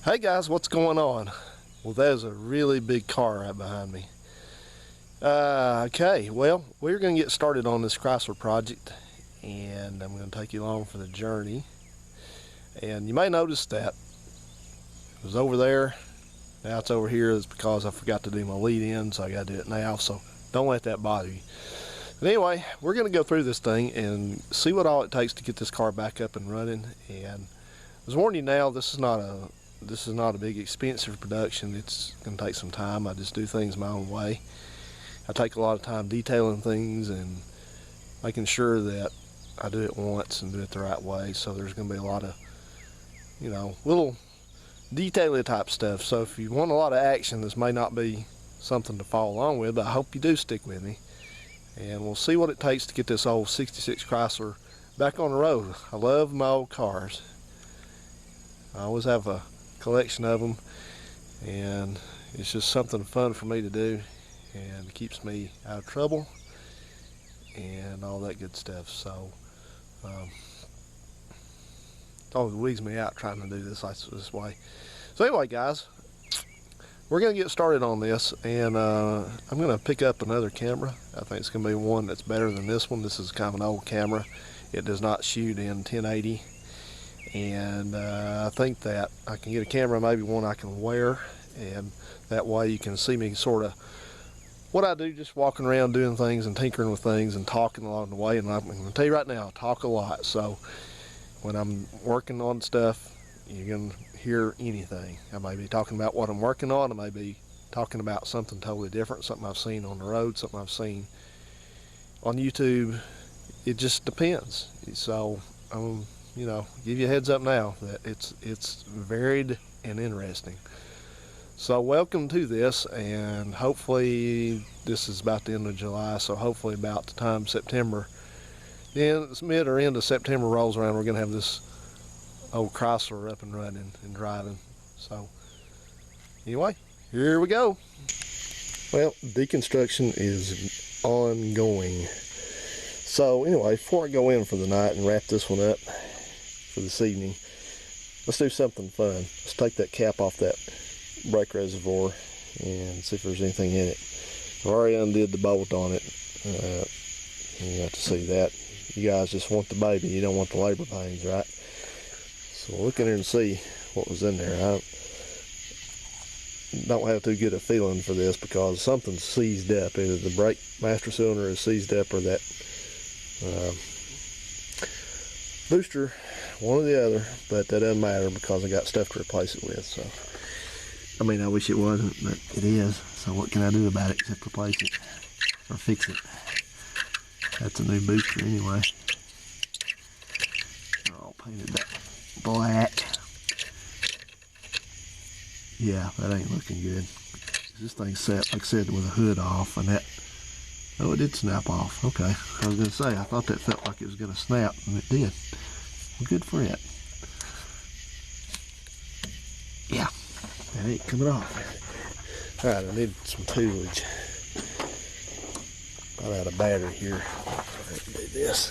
Hey guys, what's going on? Well, there's a really big car right behind me. Okay, well, we're going to get started on this Chrysler project, and I'm going to take you along for the journey. And you may notice that it was over there, now it's over here. It's because I forgot to do my lead in, so I got to do it now, so don't let that bother you. But anyway, we're going to go through this thing and see what all it takes to get this car back up and running. And I was warning you now, this is not a big expensive production. It's going to take some time. I just do things my own way. I take a lot of time detailing things and making sure that I do it once and do it the right way. So there's going to be a lot of, little detailing type stuff. So if you want a lot of action, this may not be something to follow along with, but I hope you do stick with me. And we'll see what it takes to get this old 66 Chrysler back on the road. I love my old cars. I always have a collection of them, and it's just something fun for me to do, and it keeps me out of trouble and all that good stuff. So it always wigs me out trying to do this way. So anyway, guys, we're going to get started on this, and I'm going to pick up another camera. I think it's going to be one that's better than this one. This is kind of an old camera. It does not shoot in 1080. And I think that I can get a camera, maybe one I can wear, and that way you can see me sort of what I do, just walking around doing things and tinkering with things and talking along the way. And I'm going to tell you right now, I talk a lot, so when I'm working on stuff, you're going to hear anything. I may be talking about what I'm working on, I may be talking about something totally different, something I've seen on the road, something I've seen on YouTube. It just depends. So give you a heads up now that it's varied and interesting. So welcome to this, and hopefully this is about the end of July, so hopefully about the time September, then it's mid or end of September rolls around, we're going to have this old Chrysler up and running and driving. So anyway, here we go. Well, deconstruction is ongoing. So anyway, before I go in for the night and wrap this one up for this evening, let's do something fun. Let's take that cap off that brake reservoir and see if there's anything in it. I've already undid the bolt on it. You have to see that. You guys just want the baby, you don't want the labor pains, right? So look in there and see what was in there. I don't have too good a feeling for this because something's seized up. Either the brake master cylinder is seized up or that booster, one or the other, but that doesn't matter because I got stuff to replace it with. So I mean, I wish it wasn't, but it is. So what can I do about it except replace it or fix it? That's a new booster anyway. They're all painted that black. Yeah, that ain't looking good. This thing's set, like I said, with a hood off, and that, oh, it did snap off. Okay, I was going to say, I thought that felt like it was going to snap, and it did. Well, good for it. Yeah, that ain't coming off. Alright, I need some toolage. I'm out of battery here. I can do this.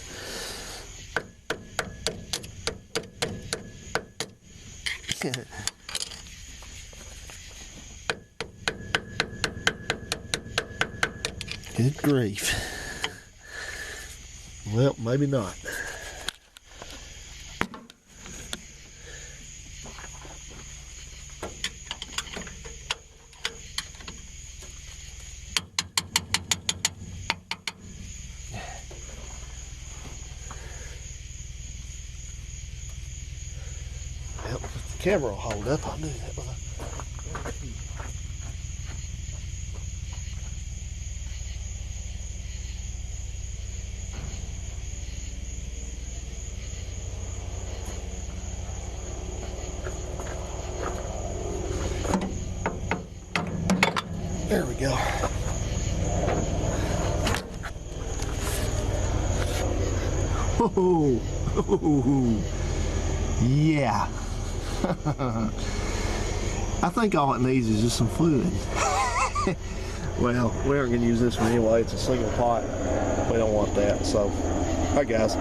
Good grief. Well, maybe not. Well, if the camera will hold up, I'll do that with a... There we go. Oh, yeah. I think all it needs is just some fluid. Well, we aren't going to use this one anyway. It's a single pot. We don't want that. So, all right, guys.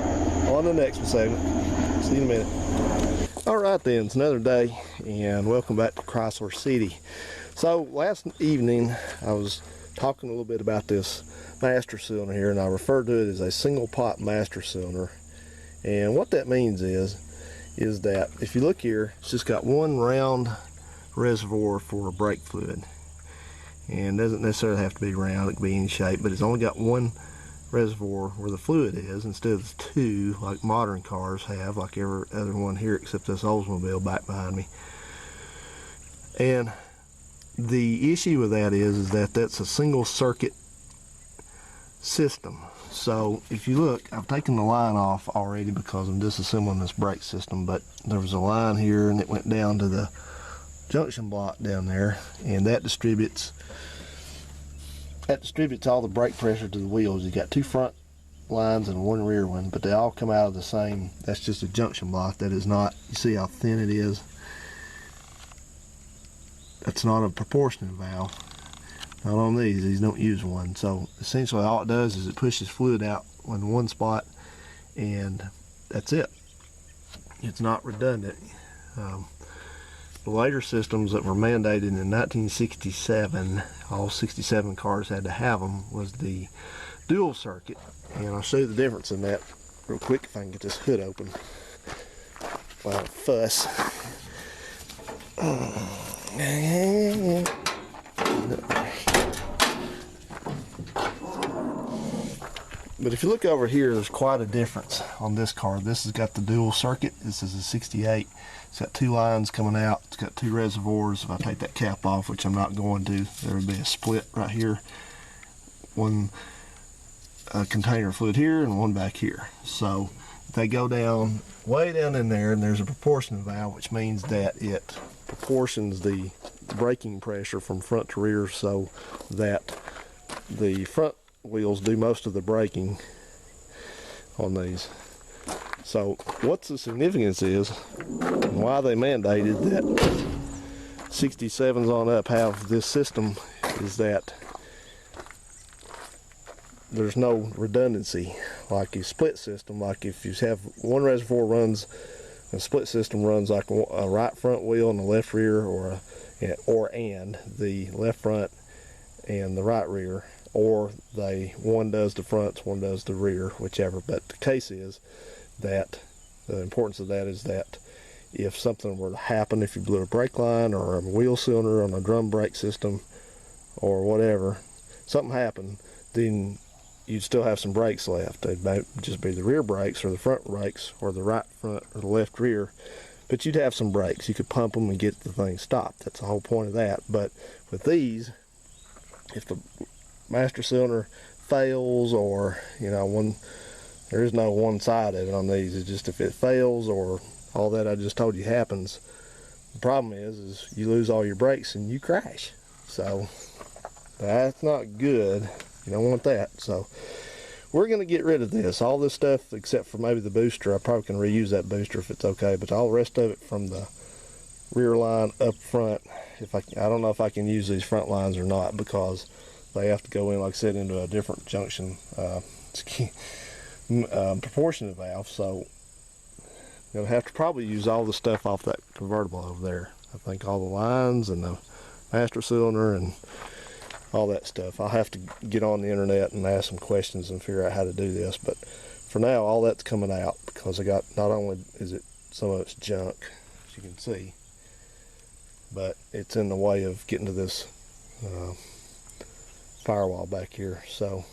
On to the next one segment. See you in a minute. Alright then, it's another day and welcome back to Chrysler City. So last evening I was talking a little bit about this master cylinder here, and I referred to it as a single pot master cylinder. And what that means is that if you look here, it's just got one round reservoir for brake fluid. And it doesn't necessarily have to be round, it can be any shape, but it's only got one reservoir where the fluid is instead of two like modern cars have, like every other one here except this Oldsmobile back behind me. And the issue with that is that that's a single circuit system. So if you look, I've taken the line off already because I'm disassembling this brake system, but there was a line here and it went down to the junction block down there, and that distributes all the brake pressure to the wheels. You got two front lines and one rear one, but they all come out of the same. That's just a junction block. That is not, you see how thin it is? That's not a proportionate valve. Not on these don't use one. So essentially all it does is it pushes fluid out in one spot, and that's it. It's not redundant. The later systems that were mandated in 1967, all 67 cars had to have them, was the dual circuit. And I'll show you the difference in that real quick if I can get this hood open without fuss. But if you look over here, there's quite a difference on this car. This has got the dual circuit. This is a 68. It's got two lines coming out. It's got two reservoirs. If I take that cap off, which I'm not going to, there would be a split right here. One container of fluid here and one back here. So they go down, way down in there, and there's a proportion valve, which means that it proportions the braking pressure from front to rear so that the front wheels do most of the braking on these. So what's the significance is, and why they mandated that 67s on up have this system, is that there's no redundancy like a split system. Like if you have one reservoir runs, a split system runs like a right front wheel and a left rear, or the left front and the right rear, or one does the fronts, one does the rear, whichever. But the case is that the importance of that is that if something were to happen, if you blew a brake line or a wheel cylinder on a drum brake system or whatever, something happened, then you'd still have some brakes left. It might just be the rear brakes or the front brakes or the right front or the left rear, but you'd have some brakes. You could pump them and get the thing stopped. That's the whole point of that. But with these, if the master cylinder fails, or there is no one side of it on these. It's just if it fails or all that I just told you happens, the problem is you lose all your brakes and you crash. So that's not good. You don't want that. So we're going to get rid of this. All this stuff except for maybe the booster. I probably can reuse that booster if it's okay, but all the rest of it from the rear line up front, I don't know if I can use these front lines or not, because they have to go in, like I said, into a different junction proportionate valve. So you'll have to probably use all the stuff off that convertible over there. I think all the lines and the master cylinder and all that stuff. I'll have to get on the internet and ask some questions and figure out how to do this. But for now, all that's coming out because I got, not only is it some of it's junk, as you can see, but it's in the way of getting to this firewall back here. So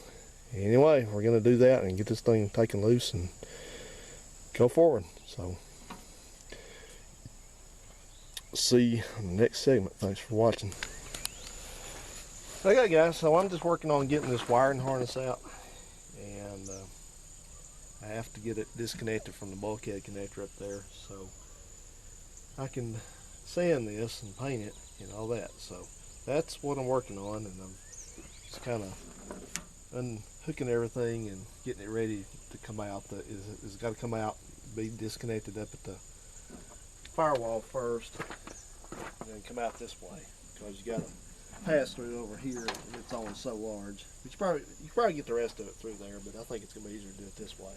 anyway, we're going to do that and get this thing taken loose and go forward. So see you in the next segment. Thanks for watching. Okay guys, so I'm just working on getting this wiring harness out, and I have to get it disconnected from the bulkhead connector up there so I can sand this and paint it and all that. So that's what I'm working on, and I'm just kind of unhooking everything and getting it ready to come out. It's got to come out, be disconnected up at the firewall first, and then come out this way, because you got to pass through over here, and it's only so large. But you probably get the rest of it through there, but I think it's going to be easier to do it this way.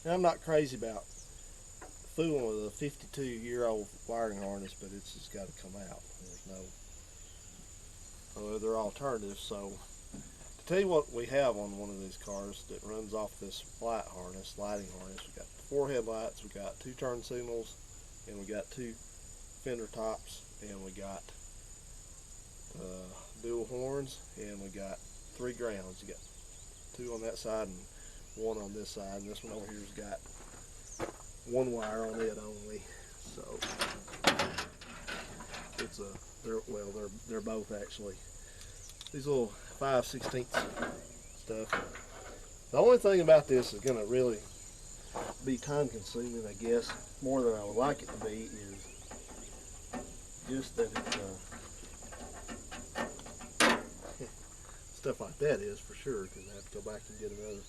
And I'm not crazy about fooling with a 52-year-old wiring harness, but it's just got to come out. There's no other alternative. So to tell you what we have on one of these cars that runs off this lighting harness, we got 4 headlights, we got 2 turn signals, and we got 2 fender tops, and we got dual horns, and we got 3 grounds. You got 2 on that side and 1 on this side, and this one over here's got 1 wire on it only. So it's they're both actually these little 5/16 stuff. The only thing about this is going to really be time consuming, I guess, more than I would like it to be, is just that stuff like that is for sure, because I have to go back and get another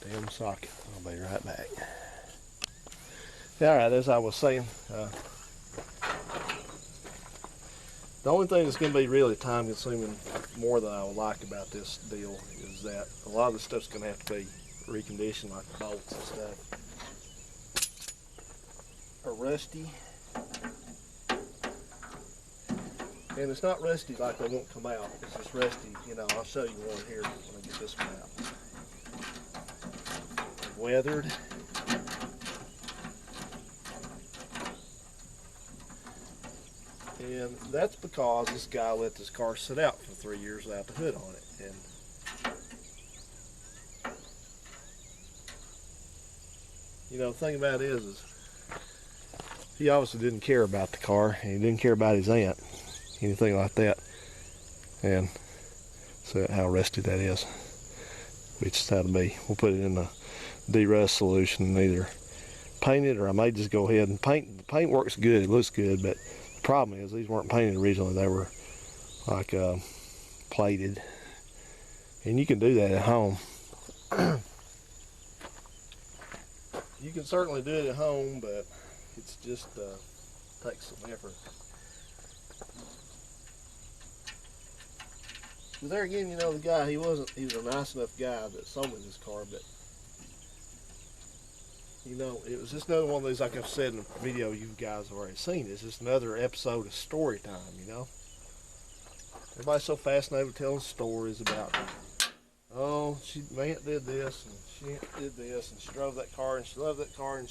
damn socket. I'll be right back. Alright, as I was saying, the only thing that's going to be really time consuming more than I would like about this deal is that a lot of the stuff's going to have to be reconditioned, like the bolts and stuff are rusty. And it's not rusty like they won't come out. It's just rusty, you know. I'll show you one here when I get this one out. Weathered. And that's because this guy let this car sit out for 3 years without the hood on it. And you know, the thing about it is he obviously didn't care about the car, and he didn't care about his aunt, anything like that. And so how rusty that is. Which is how to be. We'll put it in the de-rust solution and either paint it, or I may just go ahead and paint. The paint works good, it looks good, but the problem is these weren't painted originally. They were like plated. And you can do that at home. You can certainly do it at home, but it's just takes some effort. But there again, you know, the guy, he was a nice enough guy that sold me this car, but you know, it was just another one of these, like I've said in the video you guys have already seen. It's just another episode of story time, you know. Everybody's so fascinated with telling stories about, oh, my aunt did this, and she did this, and she drove that car, and she loved that car, and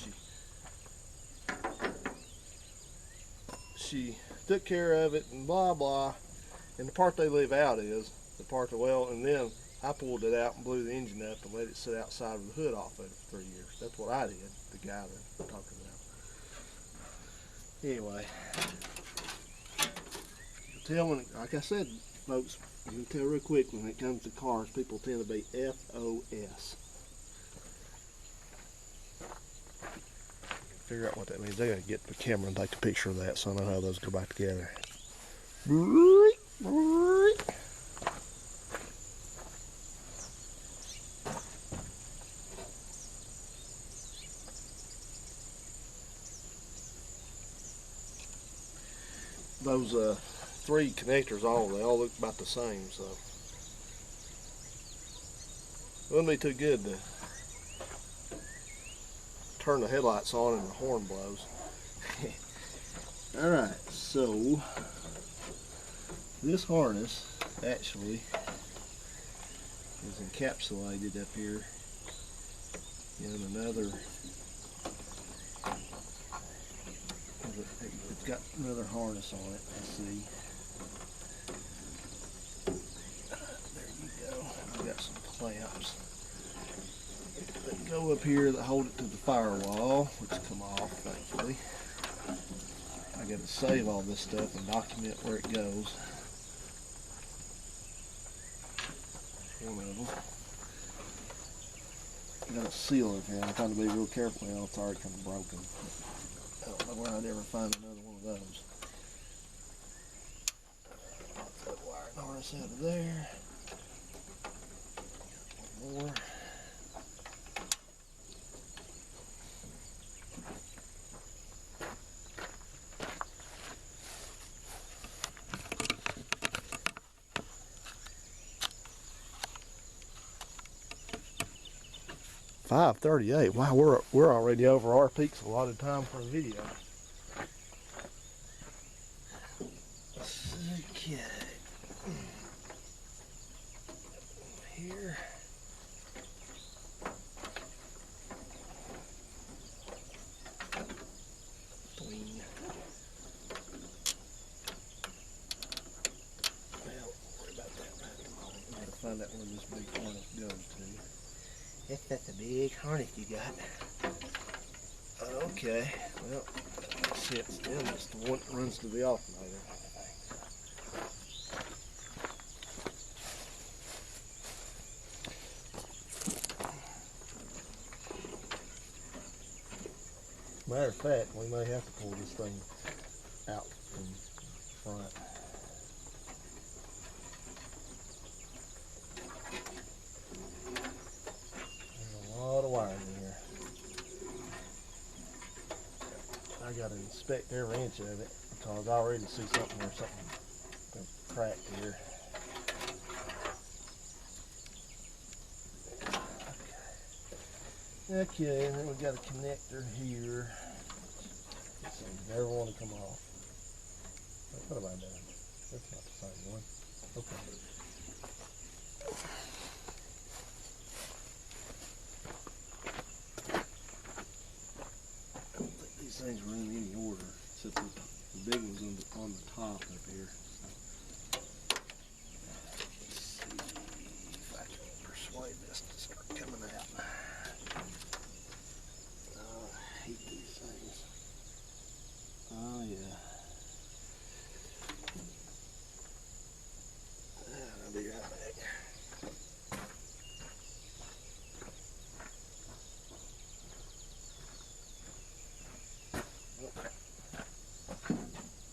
she took care of it, and blah, blah. And the part they leave out is the part that, well, and then I pulled it out and blew the engine up and let it sit outside with the hood off of it for 3 years. That's what I did, the guy that we're talking about. Anyway, you can tell when, like I said, folks, you can tell real quick when it comes to cars, people tend to be FOS. Figure out what that means. They gotta get the camera and take a picture of that so I know how those go back together. Those 3 connectors, they all look about the same, so it wouldn't be too good to turn the headlights on and the horn blows. Alright, so this harness actually is encapsulated up here in another, it's got another harness on it, let's see. There you go. I've got some clamps that go up here that hold it to the firewall, which come off, thankfully. I got to save all this stuff and document where it goes. One of them. I got to seal it here. I'm trying to be real careful now. It's already kind of broken. I don't know where I'd ever find another one of those. Pop that wiring harness out of there. One more. 5:38. Wow, we're already over our peaks a lot of time for a video. Okay. Here. Between. Well, don't worry about that right at the moment. I gotta find out where this big harness goes to. That's a big harness you got. Okay, well, sit still. It's the one that runs to the alternator. Matter of fact, we may have to pull this thing out from front. There's a lot of wires in here. I gotta inspect every inch of it because I already see something or something cracked here. Okay, and then we got a connector here. So you never want to come off. What have I done? That's not the same one. Okay. I don't think these things were in any order, except the big one's on the top up here. Let's see if I can persuade this to start coming out. I hate these things. Oh yeah. I'll be right back.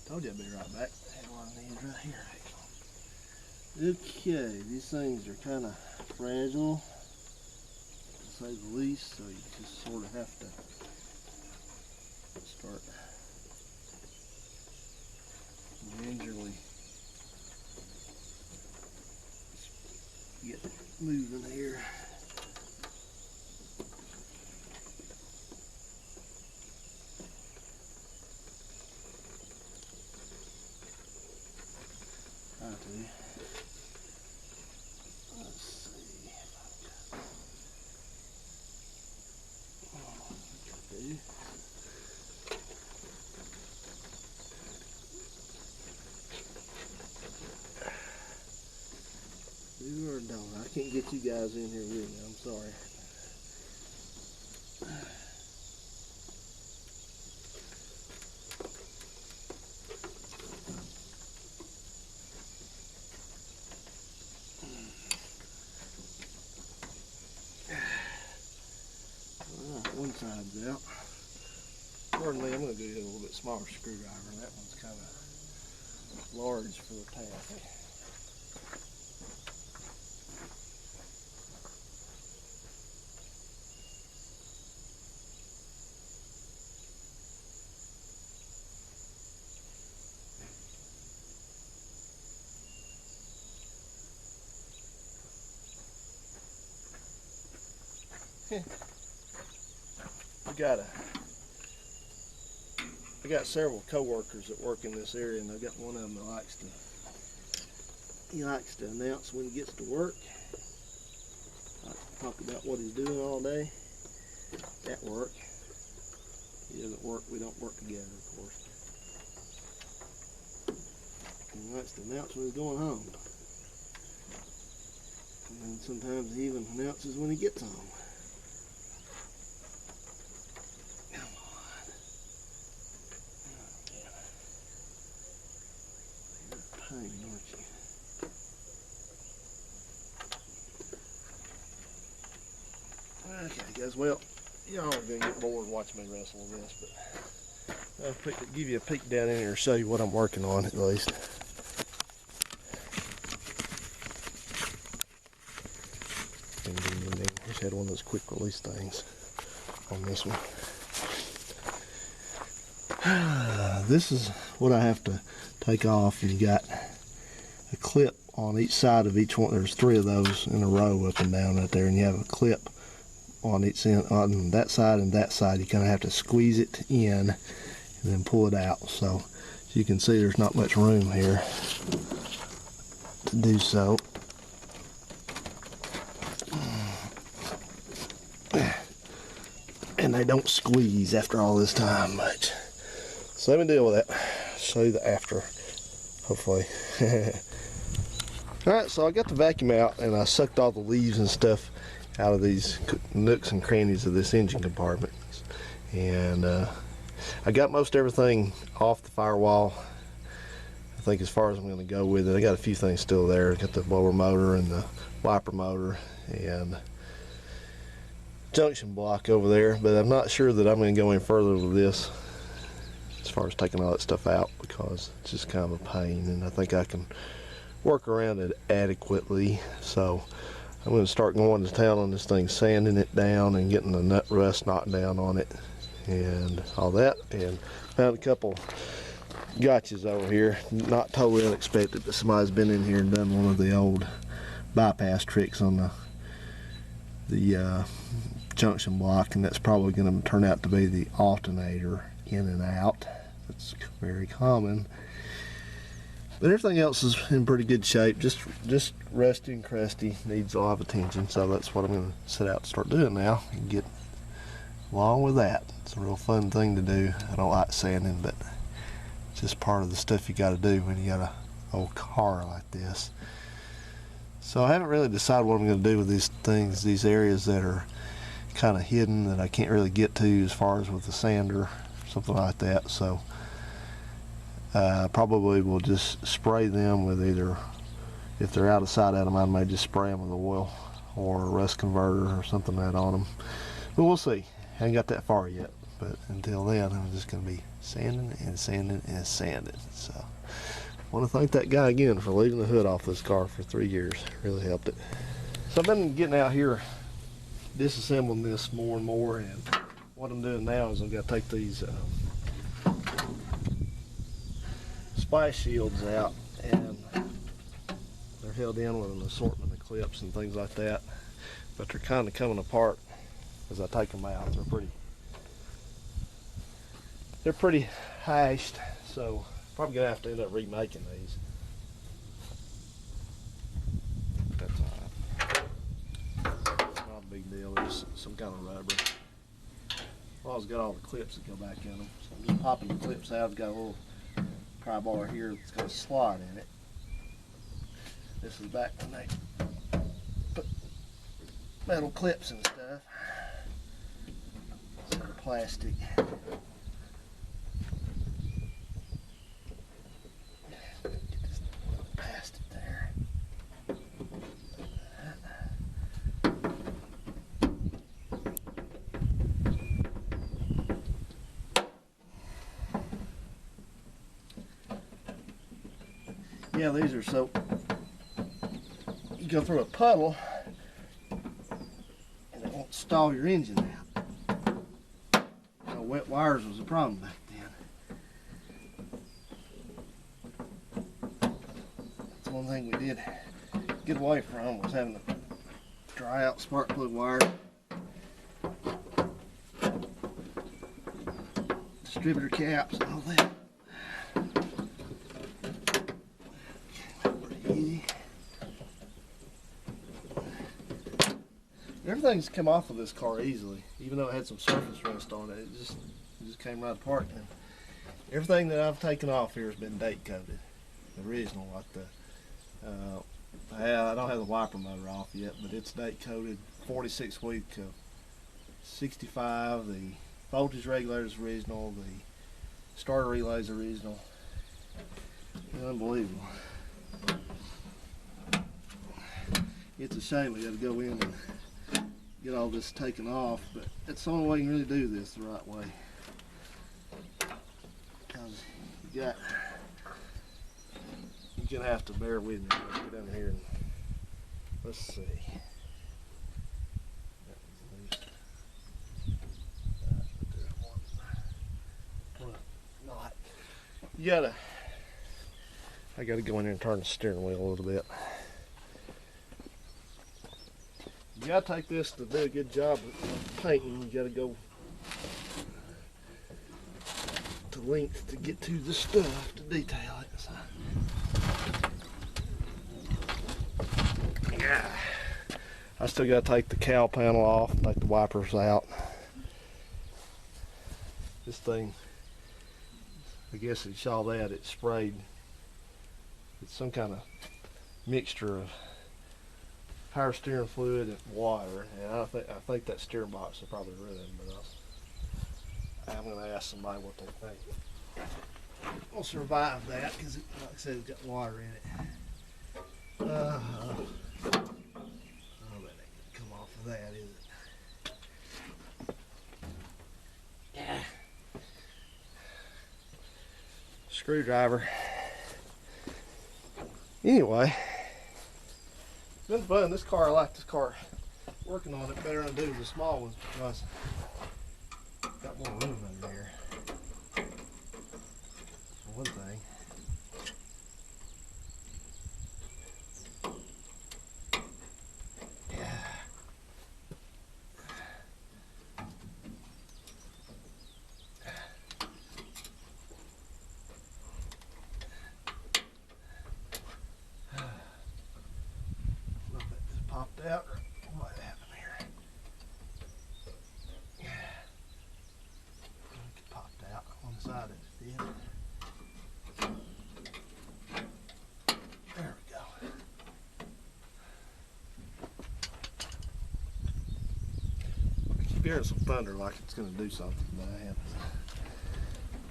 Told you I'd be right back. I had one of these right here. Okay, these things are kind of fragile, to say the least, so you just sort of have to start gingerly get moving here. Try to. Let's see. Do. Do or don't. I can't get you guys in here with me. I'm sorry. One side's out. Accordingly, I'm going to do a little bit smaller screwdriver. That one's kind of large for the task. I got several co-workers that work in this area, and I got one of them that likes to announce when he gets to work. Likes to talk about what he's doing all day at work. He doesn't work, we don't work together, of course. And he likes to announce when he's going home. And then sometimes he even announces when he gets home. Pain, aren't you? Okay, guys. Well, y'all are gonna get bored watching me wrestle with this, but I'll give you a peek down in here and show you what I'm working on at least. Just had one of those quick release things on this one. This is what I have to take off, and you got a clip on each side of each one. There's 3 of those in a row up and down right there, and you have a clip on each end, on that side and that side. You kind of have to squeeze it in and then pull it out. So as you can see, there's not much room here to do so. And they don't squeeze after all this time much. So let me deal with that. Show you the after, hopefully. Alright, so I got the vacuum out and I sucked all the leaves and stuff out of these nooks and crannies of this engine compartment. And I got most everything off the firewall. I think as far as I'm going to go with it, I got a few things still there. I got the blower motor and the wiper motor and junction block over there, but I'm not sure that I'm going to go any further with this as far as taking all that stuff out, because it's just kind of a pain, and I think I can work around it adequately. So I'm going to start going to town on this thing, sanding it down and getting the nut rust knocked down on it and all that. And found a couple gotchas over here, not totally unexpected, but somebody's been in here and done one of the old bypass tricks on the junction block, and that's probably going to turn out to be the alternator in and out. That's very common, but everything else is in pretty good shape. Just rusty and crusty, needs a lot of attention. So that's what I'm going to set out to start doing now and get along with that. It's a real fun thing to do. I don't like sanding, but it's just part of the stuff you got to do when you got a old car like this. So I haven't really decided what I'm going to do with these things, these areas that are kind of hidden that I can't really get to as far as with the sander, something like that. So probably will just spray them with either, if they're out of sight at them, I may just spray them with oil or a rust converter or something like that on them. But we'll see. I haven't got that far yet. But until then, I'm just going to be sanding and sanding and sanding. So I want to thank that guy again for leaving the hood off this car for 3 years. Really helped it. So I've been getting out here disassembling this more and more, and what I'm doing now is I've got to take these spice shields out, and they're held in with an assortment of clips and things like that, but they're kind of coming apart as I take them out. They're pretty hashed, so probably gonna have to end up remaking these. That's not a big deal. It's some kind of rubber. Well, it's got all the clips that go back in them. So I'm just popping the clips out. It's got a little pry bar here that's got a slot in it. This is back when they put metal clips and stuff. Instead of plastic. Yeah, these are so you go through a puddle and it won't stall your engine out. So wet wires was a problem back then. That's one thing we did get away from, was having to dry out spark plug wire. Distributor caps and all that. Everything's come off of this car easily, even though it had some surface rust on it. It just came right apart. And everything that I've taken off here has been date coated, the original. Like I don't have the wiper motor off yet, but it's date coated. 46 week of 65. The voltage regulator is original. The starter relay is original. Unbelievable. It's a shame we got to go in and get all this taken off, but that's the only way you can really do this the right way. Because you're gonna have to bear with me. Let's get down here and let's see. I gotta go in there and turn the steering wheel a little bit. You gotta take this to do a good job of painting. You gotta go to length to get to the stuff to detail it. So. Yeah. I still gotta take the cowl panel off, take the wipers out. This thing, I guess you saw that, it sprayed. It's some kind of mixture of power steering fluid and water, and I think that steering box will probably ruin it, but I'm going to ask somebody what they think. We'll survive that because, like I said, it's got water in it. Oh, that ain't going to come off of that, is it? Yeah. Screwdriver. Anyway, it's been fun. This car, I like this car. Working on it better than I do the small ones because it's got more room under here. For one thing. Yeah. Popped out, or what happened here? Yeah. It popped out on the side of it did. There we go. I keep hearing some thunder like it's going to do something, but I haven't.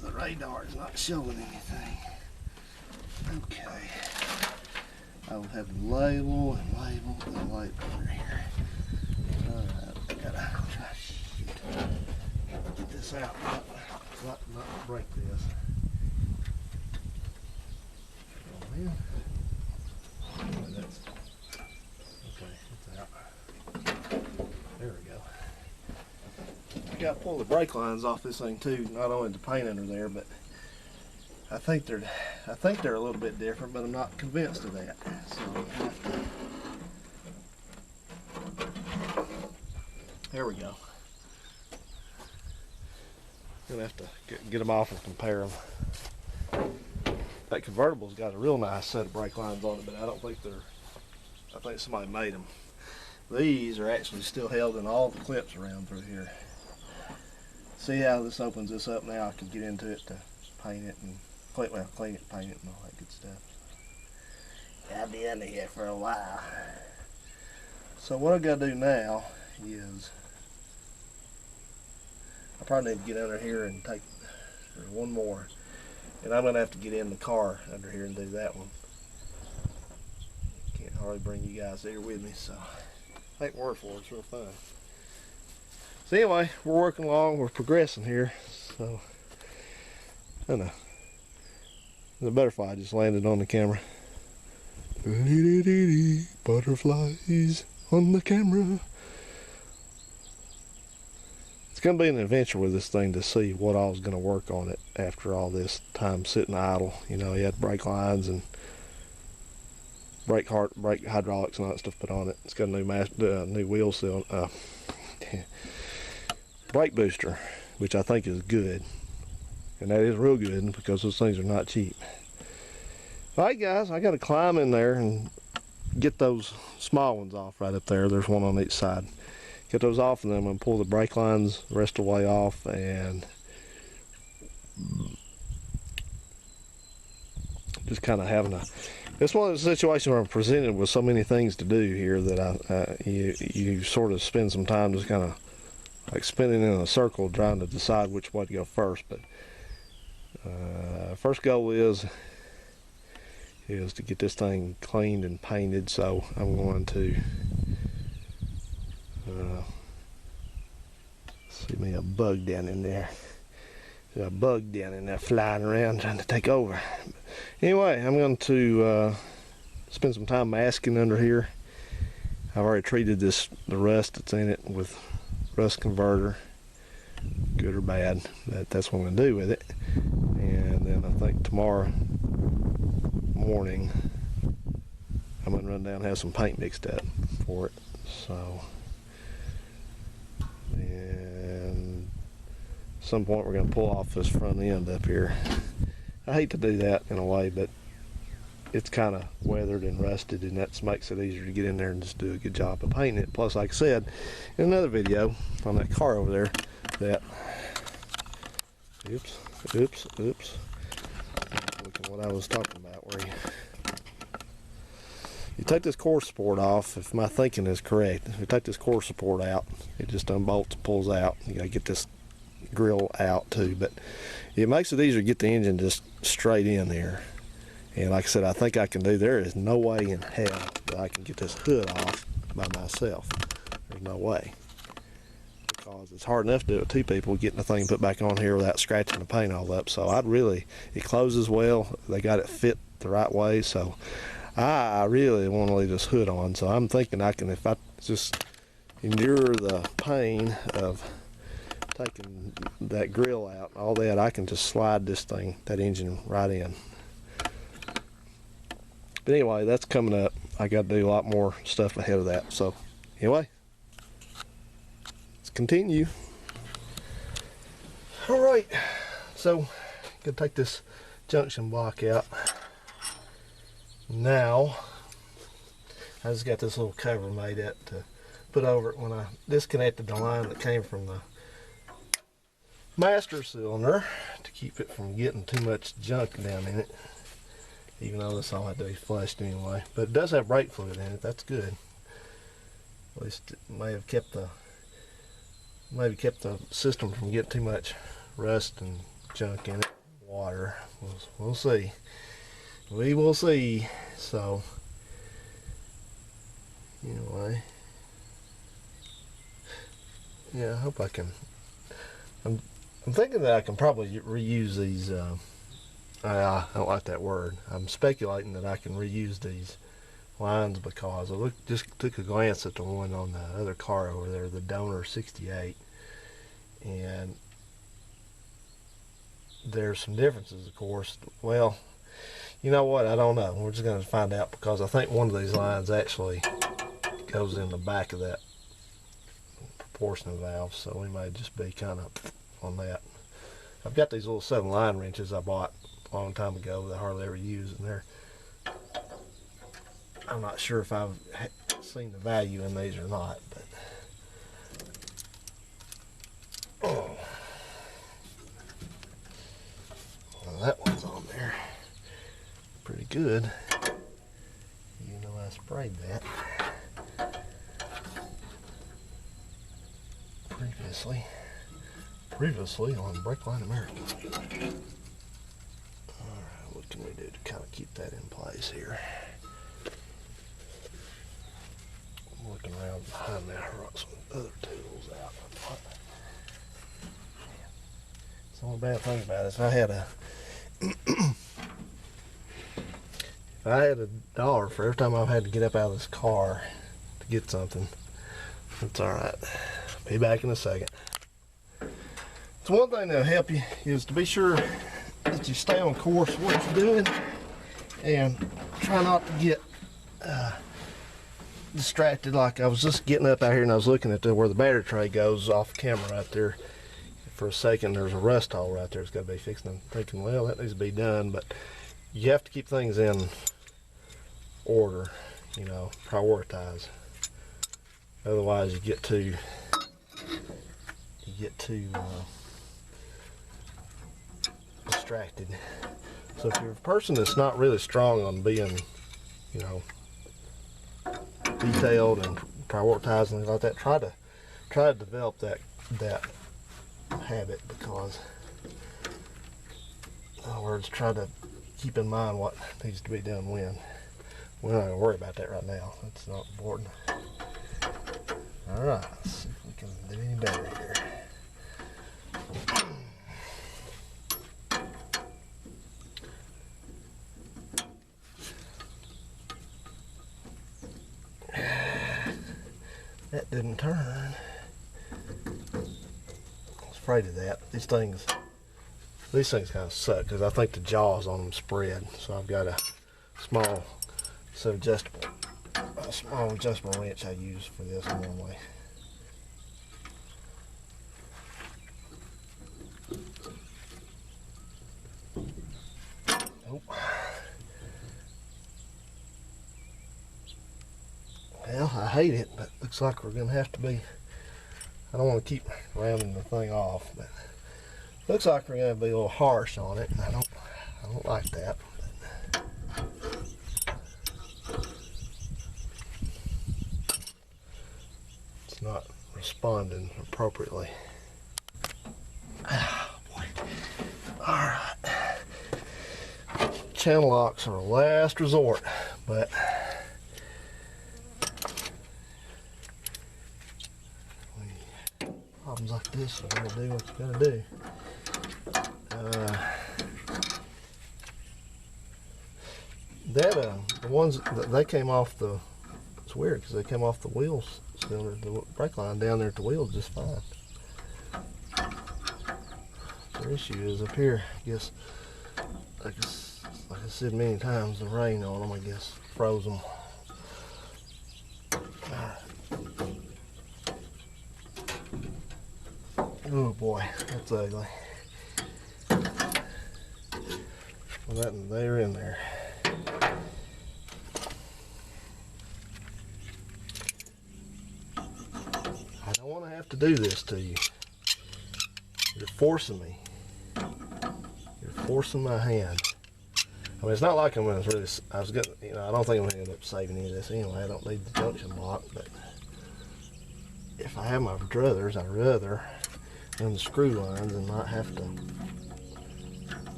The radar is not showing anything. Okay. I will have the label and label and label under here. Alright, I gotta try to get this out, not break this. Oh man. Oh, that's, okay, it's out. There we go. I gotta pull the brake lines off this thing too, not only the paint under there, but I think they're a little bit different, but I'm not convinced of that. So I have to, there we go. Gonna have to get them off and compare them. That convertible's got a real nice set of brake lines on it, but I don't think I think somebody made them. These are actually still held in all the clips around through here. See how this opens this up now? I can get into it to paint it and clean it, paint it, and all that good stuff. I'll be under here for a while. So what I gotta do now is I probably need to get under here and take one more, and I'm gonna have to get in the car under here and do that one. Can't hardly bring you guys there with me, so take my word for it, it's real fun. So anyway, we're working along, we're progressing here. So I don't know. The butterfly just landed on the camera. Butterflies on the camera. It's going to be an adventure with this thing to see what I was going to work on it after all this time sitting idle. You know, you had brake lines and brake hydraulics and all that stuff put on it. It's got a new wheel seal, brake booster, which I think is good. And that is real good because those things are not cheap. Alright guys, I got to climb in there and get those small ones off right up there. There's one on each side. Get those off and then I'm going to pull the brake lines the rest of the way off, and just kind of having a, it's one of the situations where I'm presented with so many things to do here that you sort of spend some time just kind of like spinning in a circle trying to decide which way to go first. But first goal is to get this thing cleaned and painted, so I'm going to see me a bug down in there. There's a bug down in there flying around trying to take over. Anyway, I'm going to spend some time masking under here. I've already treated the rust that's in it with rust converter, good or bad. That's what I'm going to do with it. And then I think tomorrow morning I'm going to run down and have some paint mixed up for it. So some point we're going to pull off this front end up here. I hate to do that in a way, but it's kind of weathered and rusted, and that makes it easier to get in there and just do a good job of painting it. Plus, like I said in another video on that car over there, that oops, look at what I was talking about, where you take this core support off. If my thinking is correct, if you take this core support out, it just unbolts and pulls out. You gotta get this grill out too, but it makes it easier to get the engine just straight in there. And like I said, I think I can do. There is no way in hell that I can get this hood off by myself. There's no way, because it's hard enough to do it with two people, getting the thing put back on here without scratching the paint all up. So it closes well. They got it fit the right way. So I really want to leave this hood on. So I'm thinking I can, if I just endure the pain of taking that grill out and all that, I can just slide that engine right in. But anyway, that's coming up. I got to do a lot more stuff ahead of that. So anyway, let's continue. All right, so gonna take this junction block out. Now, I just got this little cover made up to put over it when I disconnected the line that came from the master cylinder to keep it from getting too much junk down in it. Even though this all had to be flushed anyway. But it does have brake fluid in it, that's good. At least it may have kept the system from getting too much rust and junk in it. Water. We'll see. We will see. So anyway. Yeah, I hope I can. I'm thinking that I can probably reuse these I don't like that word. I'm speculating that I can reuse these lines, because I just took a glance at the one on the other car over there, the Donor 68, and there's some differences, of course. Well, you know what? I don't know. We're just going to find out, because I think one of these lines actually goes in the back of that proportional valve, so we may just be kind of on that. I've got these little 7-line wrenches I bought a long time ago that I hardly ever use, and I'm not sure if I've seen the value in these or not, but well, that one's on there pretty good, even though I sprayed that previously on Brakeline America. What can we do to kind of keep that in place here? I'm looking around behind me. I brought some other tools out. It's the only bad thing about it is if I had $1 for every time I've had to get up out of this car to get something, it's all right. Be back in a second. So one thing that'll help you is to be sure that you stay on course with what you're doing, and try not to get distracted. Like I was just getting up out here and I was looking at where the battery tray goes off camera right there. For a second, there's a rust hole right there. It's got to be fixed. I'm thinking, well, that needs to be done, but you have to keep things in order, prioritize. Otherwise, you get too distracted. So if you're a person that's not really strong on being, detailed and prioritizing things like that, try to develop that habit, because, in other words, try to keep in mind what needs to be done when. We're not going to worry about that right now. That's not important. All right, let's see if we can do any better here. That didn't turn. I was afraid of that. These things kind of suck, because I think the jaws on them spread. So I've got a small adjustable wrench I use for this normally. Nope. Well, I hate it, but looks like we're gonna have to be. I don't want to keep rounding the thing off, but looks like we're gonna be a little harsh on it, and I don't like that. It's not responding appropriately. Oh, boy. All right. Channel locks are a last resort, but problems like this, you gotta do what you gotta do. The ones that they came off the, it's weird because they came off the wheels cylinder, the brake line down there at the wheels just fine. The issue is up here, I guess, like I said many times, the rain on them, I guess, froze them. Oh boy, that's ugly. Well, they're in there. I don't want to have to do this to you. You're forcing me. You're forcing my hand. I mean, it's not like I was getting, you know, I don't think I'm going to end up saving any of this anyway. I don't need the junction block, but if I have my druthers, I'd rather run the screw lines and not have to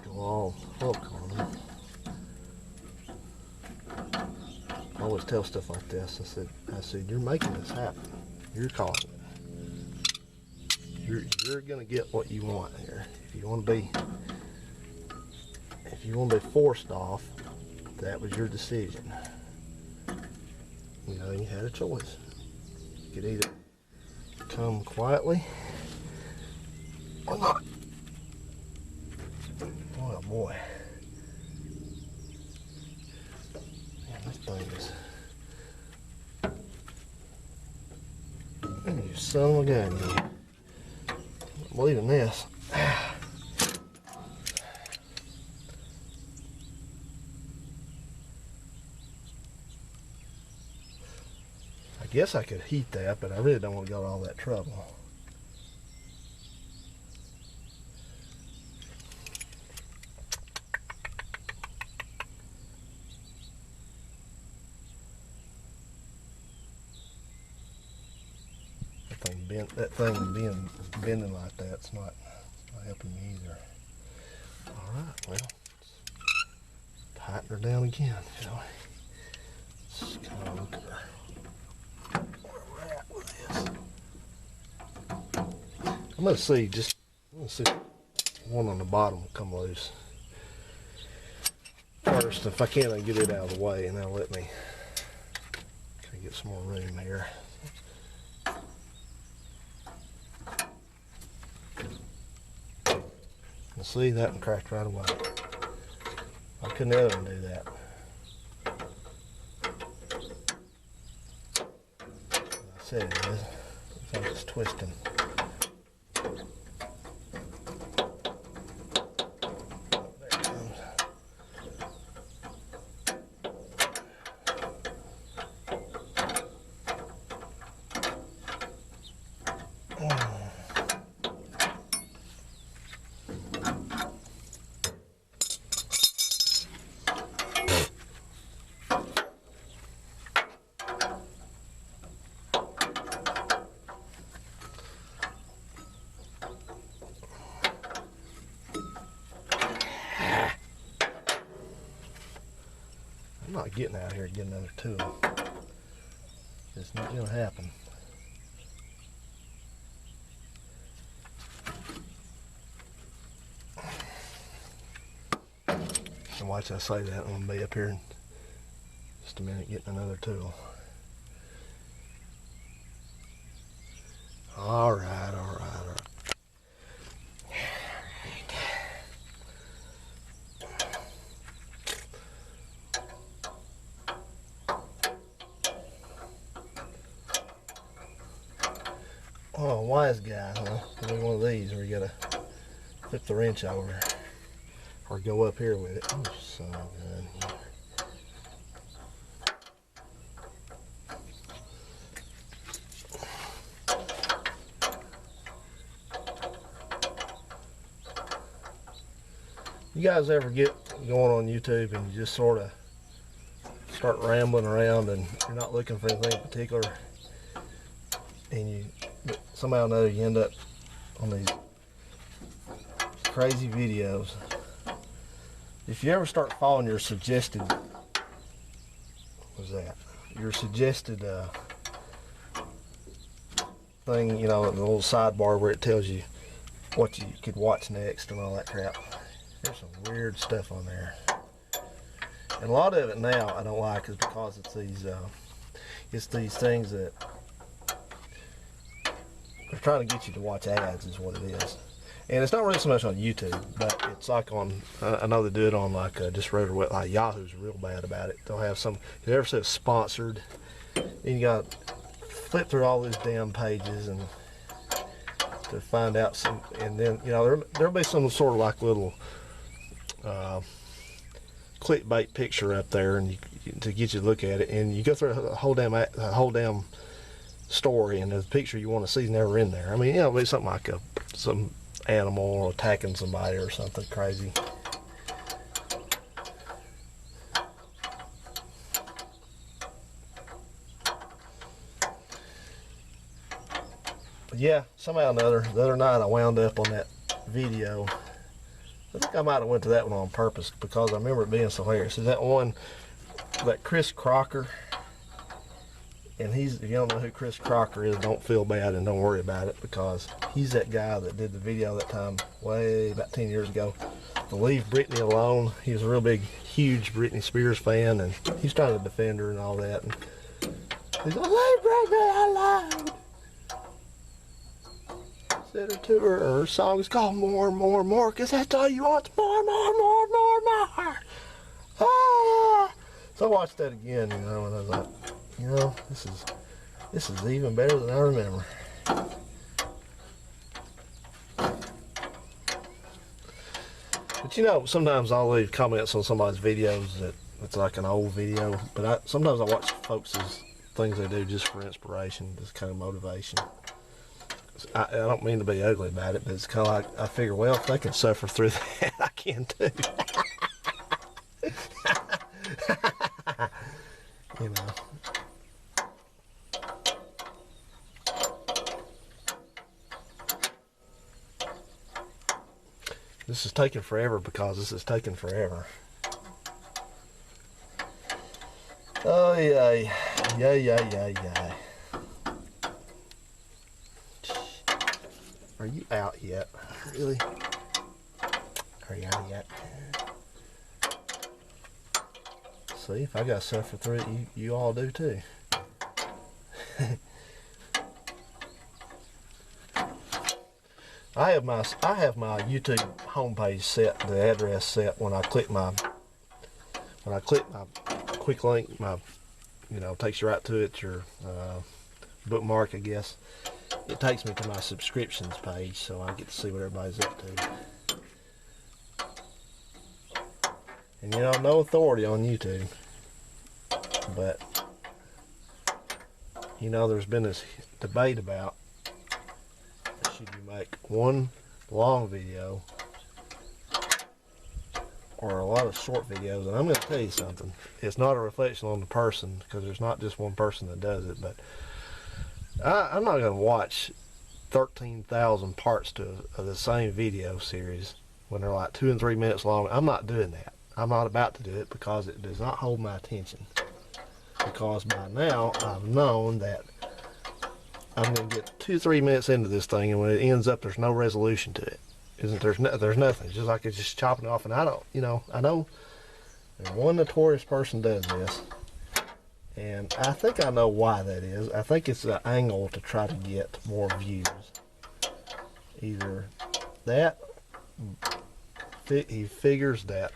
go all hook on them. I always tell stuff like this. I said, you're making this happen. You're causing it. You're gonna get what you want here. If you want to be forced off, that was your decision. You know, you had a choice. You could either come quietly or not. Oh boy. Man, this thing is. You son of a gun, you. I'm believing this. I guess I could heat that, but I really don't want to go to all that trouble. That thing being bending like that's not helping me either. All right, well, let's tighten her down again, shall we? Let's kind of look at her. Where we're at with this. I'm gonna see one on the bottom will come loose first. If I can, I can get it out of the way, and that'll let me get some more room here. See, that one cracked right away. Why couldn't the other one do that? I said it is. Looks like it's twisting. There it comes. I'm not getting out here to get another tool. It's not going to happen. And watch I say that, I'm going to be up here in just a minute getting another tool. All right, all right, all right. Oh, a wise guy, huh? Give me one of these where you gotta flip the wrench over. or go up here with it. Oh, son of a gun. You guys ever get going on YouTube and you just sort of start rambling around and you're not looking for anything in particular, and you somehow or another you end up on these crazy videos? If you ever start following your suggested, what's that? Your suggested thing, you know, the little sidebar where it tells you what you could watch next and all that crap. There's some weird stuff on there. And a lot of it now I don't like is because it's these things that they're trying to get you to watch ads is what it is. And it's not really so much on YouTube, but it's like on, I know they do it on like just regular, like Yahoo's real bad about it. They'll have some, if it ever says sponsored, then you got to flip through all these damn pages and to find out some, and then, you know, there'll be some sort of like little clickbait picture up there, and to get you to look at it, and you go through the whole damn story, and the picture you want to see is never in there. I mean, you know, it'll be something like some animal attacking somebody or something crazy. But yeah, somehow or another, the other night I wound up on that video. I think I might have went to that one on purpose because I remember it being so hilarious. Is that one, that Chris Crocker? And if you don't know who Chris Crocker is, don't feel bad and don't worry about it, because he's that guy that did the video that time way about 10 years ago to leave Britney alone. He was a real big, huge Britney Spears fan, and he's trying to defend her and all that. And he's like, leave Britney alone. Said her to her song is called More, More, More, because that's all you want, more, more, more, more, more. Ah! So I watched that again, you know, and I was like, you know, this is even better than I remember. But you know, sometimes I'll leave comments on somebody's videos that it's like an old video, but sometimes I watch folks' things they do just for inspiration, just kind of motivation. I don't mean to be ugly about it, but it's kind of like, I figure, well, if they can suffer through that, I can too. You know. This is taking forever because this is taking forever. Oh, yay. Yay, yay, yay, yay. Are you out yet? Really? Are you out yet? See, if I got to suffer through it, you all do too. I have my YouTube homepage set, the address set when I click my quick link, you know, takes you right to it, your bookmark, I guess. It takes me to my subscriptions page, so I get to see what everybody's up to. And you know, no authority on YouTube, but you know, there's been this debate about should you make one long video or a lot of short videos. And I'm going to tell you something, it's not a reflection on the person, because there's not just one person that does it, but I'm not going to watch 13,000 parts of the same video series when they're like 2 and 3 minutes long. I'm not doing that. I'm not about to do it, because it does not hold my attention. Because by now I've known that I'm going to get 2-3 minutes into this thing, and when it ends up, there's no resolution to it. There's nothing. It's just like it's just chopping off. And I know one notorious person does this, and I think I know why that is. I think it's an angle to try to get more views. Either that, he figures that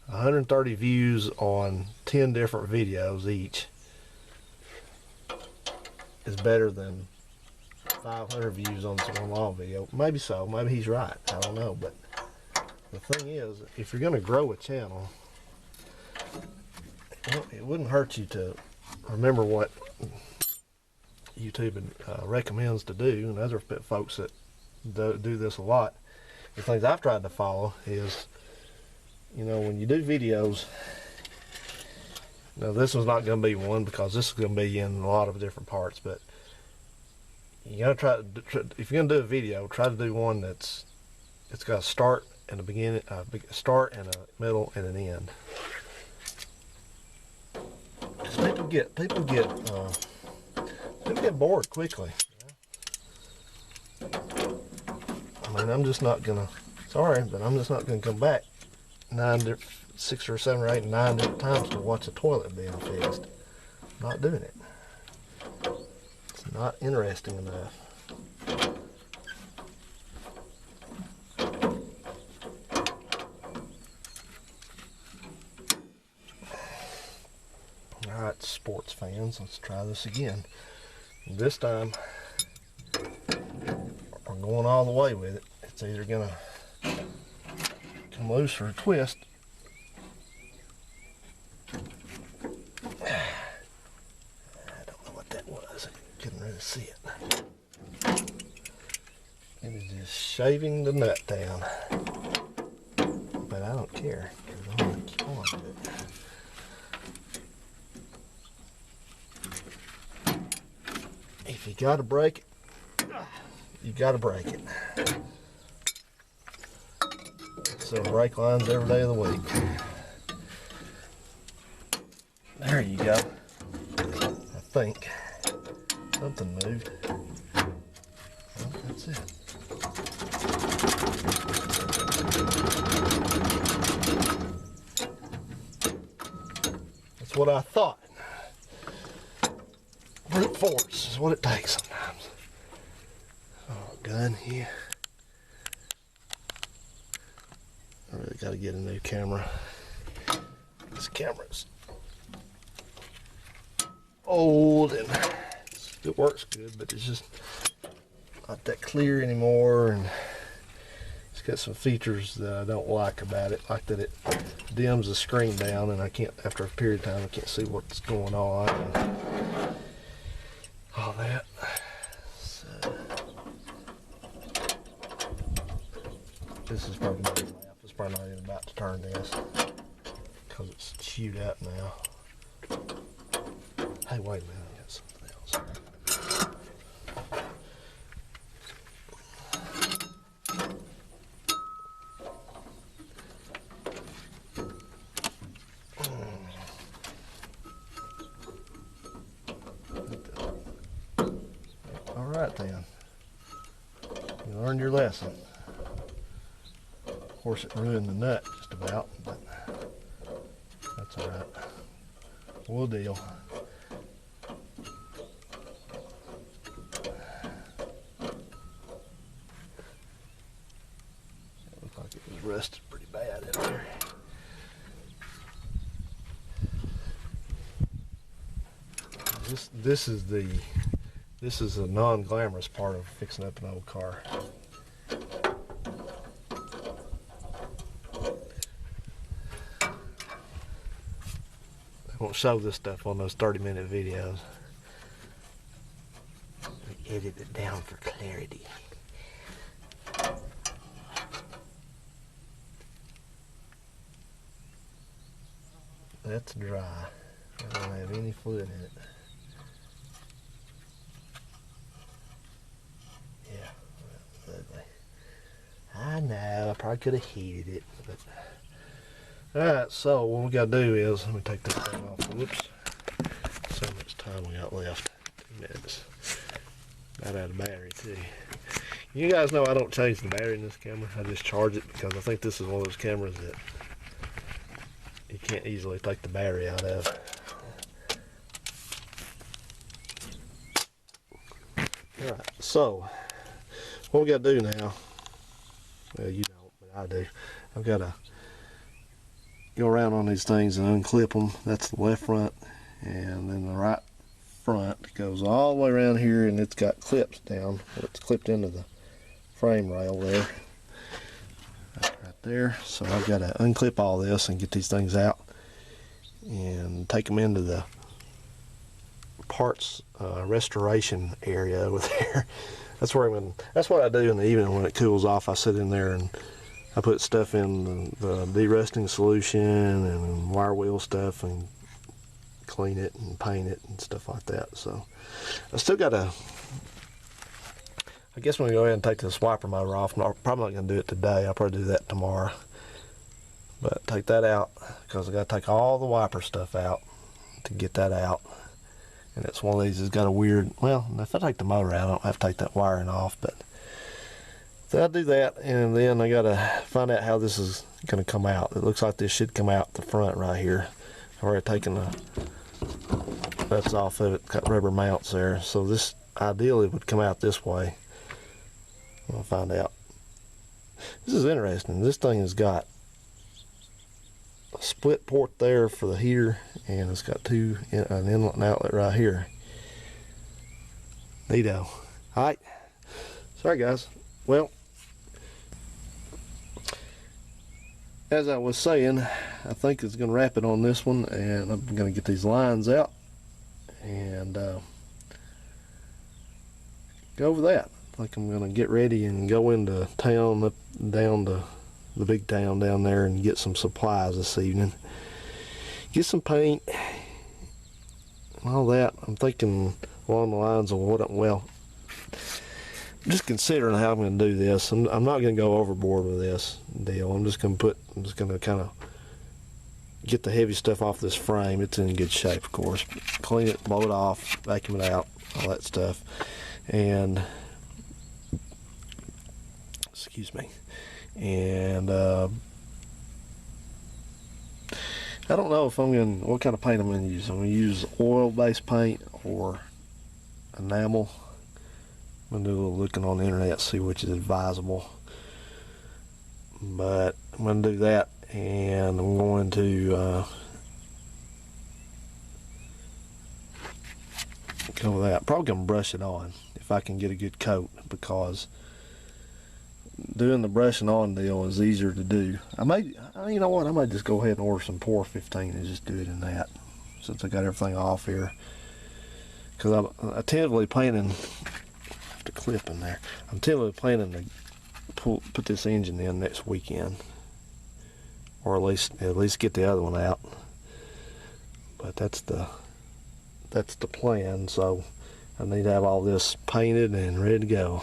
130 views on 10 different videos each is better than 500 views on one long video. Maybe so. Maybe he's right. I don't know. But the thing is, if you're going to grow a channel, well, it wouldn't hurt you to remember what YouTube recommends to do, and other folks that do this a lot. The things I've tried to follow is, you know, when you do videos, now this one's not going to be one because this is going to be in a lot of different parts, but you got to try, if you're going to do a video, try to do one it's got a start and a beginning, start and a middle and an end. People get bored quickly. I mean, I'm just not gonna. Sorry, but I'm just not gonna come back 6 or 7 or 8 and 9 different times to watch a toilet being fixed. Not doing it. It's not interesting enough. Alright, sports fans, let's try this again. This time, we're going all the way with it. It's either gonna come loose or twist. I don't know what that was. I couldn't really see it. It is just shaving the nut down. But I don't care, because I'm gonna keep on with it. If you gotta break it, you gotta break it. So brake lines every day of the week. There you go. I think something moved. Well, that's it. That's what I thought. Brute force is what it takes sometimes. Oh, gun here. I really got to get a new camera. This camera's old and it works good, but it's just not that clear anymore, and it's got some features that I don't like about it, like that it dims the screen down, and I can't, after a period of time, I can't see what's going on. And all that. So, this is probably my lap. It's probably not even about to turn this because it's chewed up now. Hey, wait a minute, I got something else. Alright then, you learned your lesson. Of course it ruined the nut just about, but that's alright. We'll deal. It looked like it was rusted pretty bad in there. This is a non-glamorous part of fixing up an old car. I won't show this stuff on those 30-minute videos. We edit it down for clarity. That's dry. I don't have any fluid in it. Yeah, ugly. I know, I probably could have heated it, but alright, so what we gotta do is, let me take this thing off. Whoops. So much time we got left. 2 minutes. Got out of battery too. You guys know I don't change the battery in this camera. I just charge it because I think this is one of those cameras that you can't easily take the battery out of. Alright, so what we gotta do now, well, you don't, but I do. I've gotta go around on these things and unclip them. That's the left front, and then the right front goes all the way around here, and it's got clips down. It's clipped into the frame rail there. That's right there. So I've got to unclip all this and get these things out and take them into the parts restoration area over there. That's where that's what I do in the evening when it cools off. I sit in there and I put stuff in the de-rusting solution and wire wheel stuff and clean it and paint it and stuff like that. So I still got to, I guess I'm going to go ahead and take this wiper motor off. I'm probably not going to do it today. I'll probably do that tomorrow. But take that out because I got to take all the wiper stuff out to get that out. And it's one of these that's got a weird, well, if I take the motor out, I don't have to take that wiring off. But so I'll do that, and then I got to find out how this is going to come out. It looks like this should come out the front right here. I've already taken the nuts off of it, got rubber mounts there. So this ideally would come out this way. I'll find out. This is interesting. This thing has got a split port there for the heater, and it's got an inlet and outlet right here. Neato. Alright. Sorry guys. Well, as I was saying, I think it's going to wrap it on this one, and I'm going to get these lines out and go over that. I think I'm going to get ready and go into town, up down to the big town down there, and get some supplies this evening. Get some paint and all that. I'm thinking along the lines of I'm just considering how I'm going to do this. I'm not going to go overboard with this deal. I'm just going to kind of get the heavy stuff off this frame. It's in good shape, of course. Clean it, blow it off, vacuum it out, all that stuff. And excuse me. And I don't know if what kind of paint I'm going to use. I'm going to use oil-based paint or enamel. I'm going to do a little looking on the internet, see which is advisable. But I'm going to do that, and I'm going to go with that. Probably going to brush it on if I can get a good coat, because doing the brushing on deal is easier to do. You know what, I might just go ahead and order some Pour 15 and just do it in that, since I got everything off here. Because I'm tentatively planning, I have to clip in there, I'm tentatively planning to put this engine in next weekend, or at least get the other one out. But that's the plan. So I need to have all this painted and ready to go.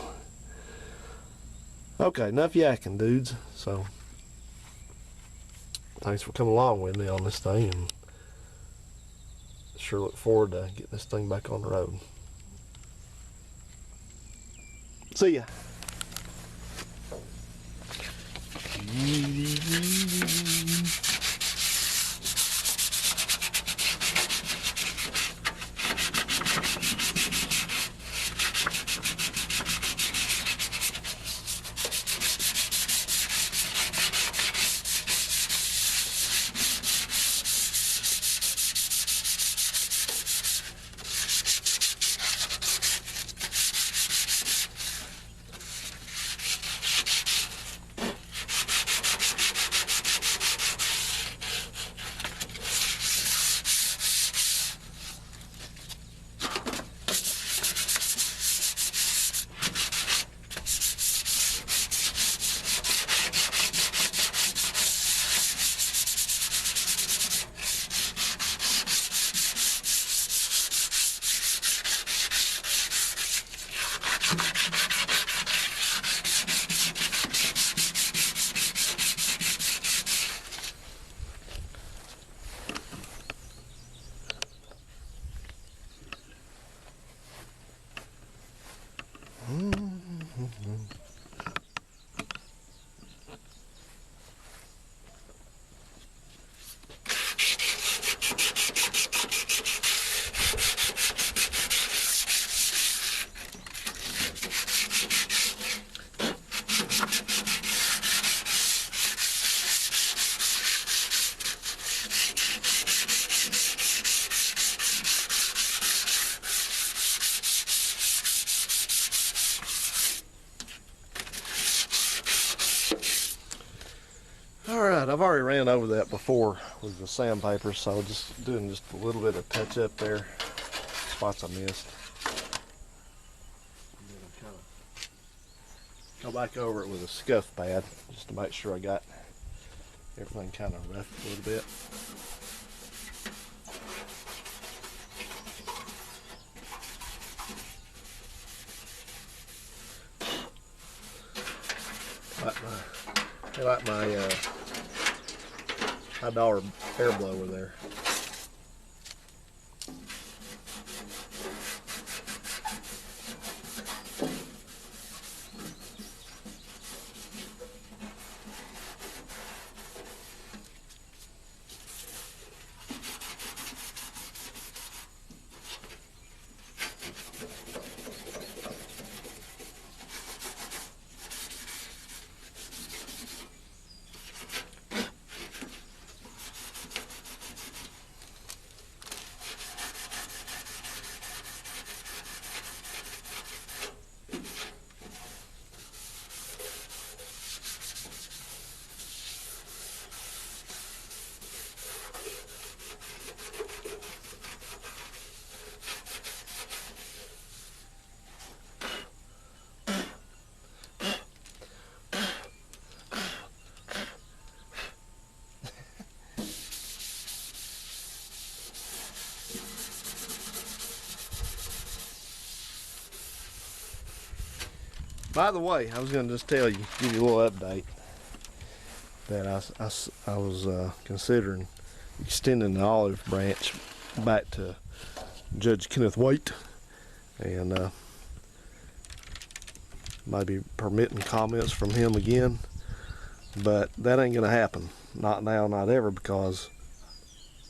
Okay, enough yakking, dudes. So thanks for coming along with me on this thing, and sure look forward to getting this thing back on the road. See ya. I've already ran over that before with the sandpaper, so just doing just a little bit of touch up there, spots I missed. And then I kind of go back over it with a scuff pad just to make sure I got everything kind of rough a little bit. I like my $5 air blower there. By the way, I was going to just tell you, give you a little update, that I was considering extending the olive branch back to Judge Kenneth White, and maybe permitting comments from him again, but that ain't going to happen. Not now, not ever, because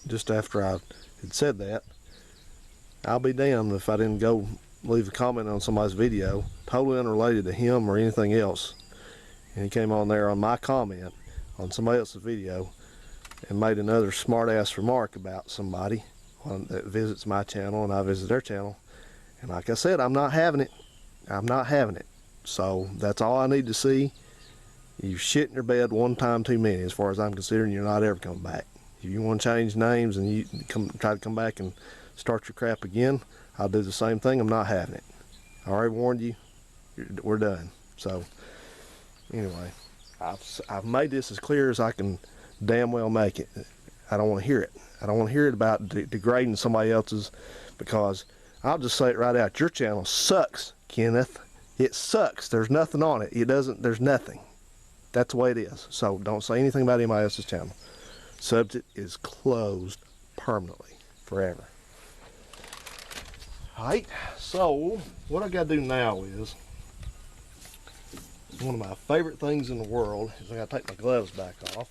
just after I had said that, I'll be damned if I didn't go leave a comment on somebody's video, totally unrelated to him or anything else, and he came on there on my comment on somebody else's video and made another smart-ass remark about somebody that visits my channel and I visit their channel, and like I said, I'm not having it. I'm not having it. So that's all I need to see. You shit in your bed one time too many, as far as I'm concerned. You're not ever coming back. If you want to change names and you try to come back and start your crap again, I'll do the same thing. I'm not having it. I already warned you. We're done. So, anyway, I've made this as clear as I can damn well make it. I don't want to hear it. I don't want to hear it about degrading somebody else's, because I'll just say it right out. Your channel sucks, Kenneth. It sucks. There's nothing on it. There's nothing. That's the way it is. So don't say anything about anybody else's channel. Subject is closed permanently, forever. Alright, so what I gotta do now is, one of my favorite things in the world is I gotta take my gloves back off.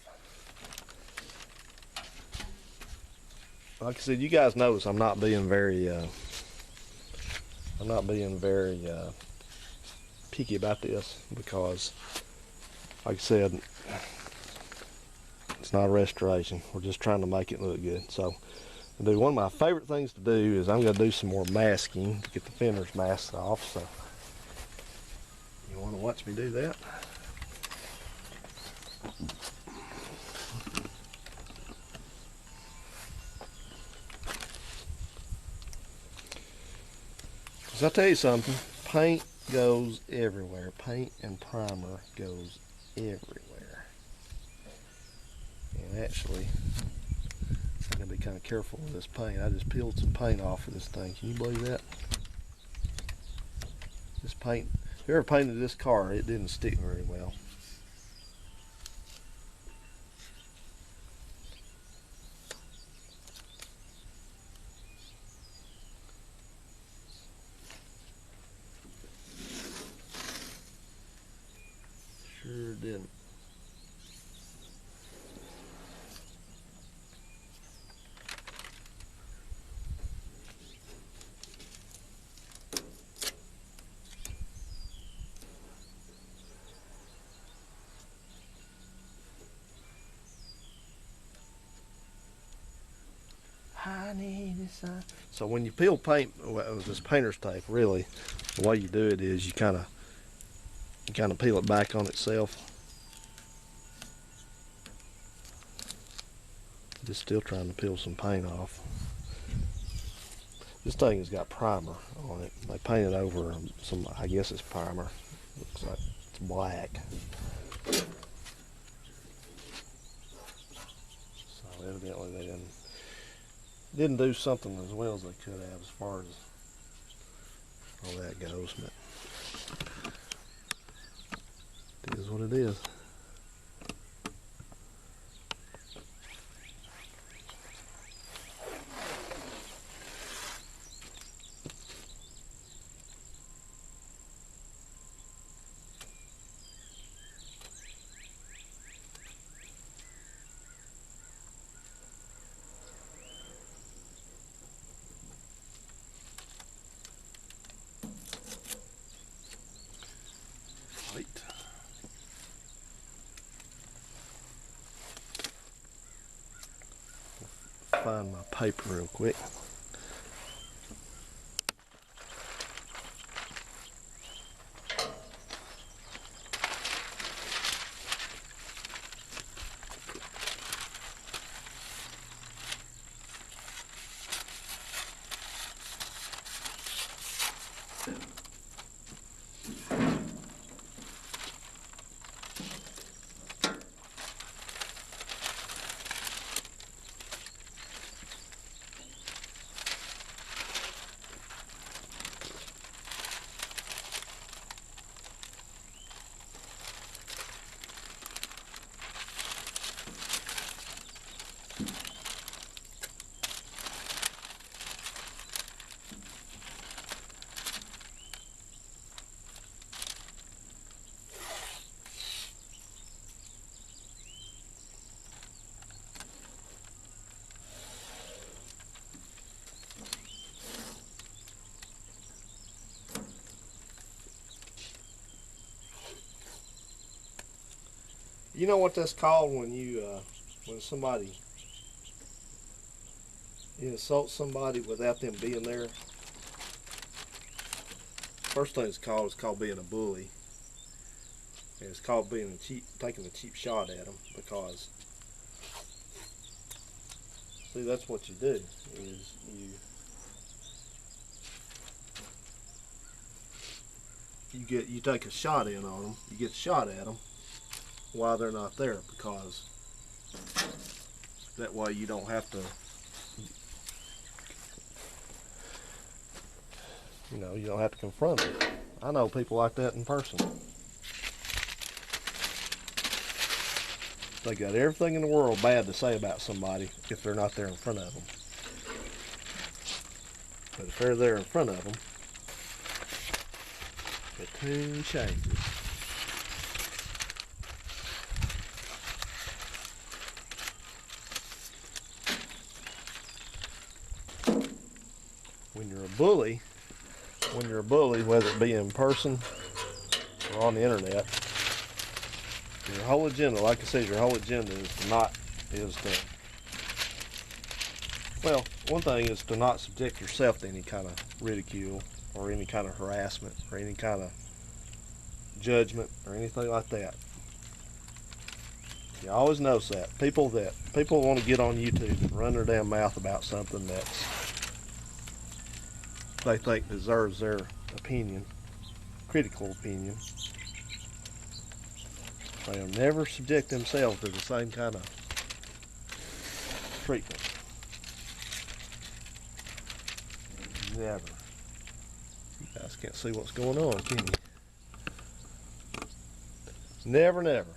Like I said, you guys notice I'm not being very picky about this, because like I said, it's not a restoration. We're just trying to make it look good. So one of my favorite things to do is I'm going to do some more masking to get the fenders masked off. So you want to watch me do that? Because I'll tell you something, paint goes everywhere. Paint and primer goes everywhere. And actually, I'm going to be kind of careful with this paint. I just peeled some paint off of this thing. Can you believe that? This paint, if you ever painted this car, it didn't stick very well. Sure didn't. I need a sign. So when you peel paint with this painter's tape, really, the way you do it is you kind of peel it back on itself. Just still trying to peel some paint off. This thing has got primer on it. They painted over some, I guess it's primer. Looks like it's black. So evidently they didn't do something as well as they could have as far as all that goes, but it is what it is. Right. Find my paper real quick. You know what that's called when when somebody insults somebody without them being there? First thing it's called being a bully. And it's called taking a cheap shot at them, because see, that's what you do, is you take a shot in on them, you get a shot at them while they're not there, because that way you don't have to, you don't have to confront them. I know people like that in person. They got everything in the world bad to say about somebody if they're not there in front of them. But if they're there in front of them, the tune changes. When you're a bully, whether it be in person or on the internet, your whole agenda, like I said, your whole agenda one thing is to not subject yourself to any kind of ridicule or any kind of harassment or any kind of judgment or anything like that. You always notice that. People want to get on YouTube and run their damn mouth about something that they think deserves their opinion, critical opinion. They'll never subject themselves to the same kind of treatment. Never. You guys can't see what's going on, can you? Never, never.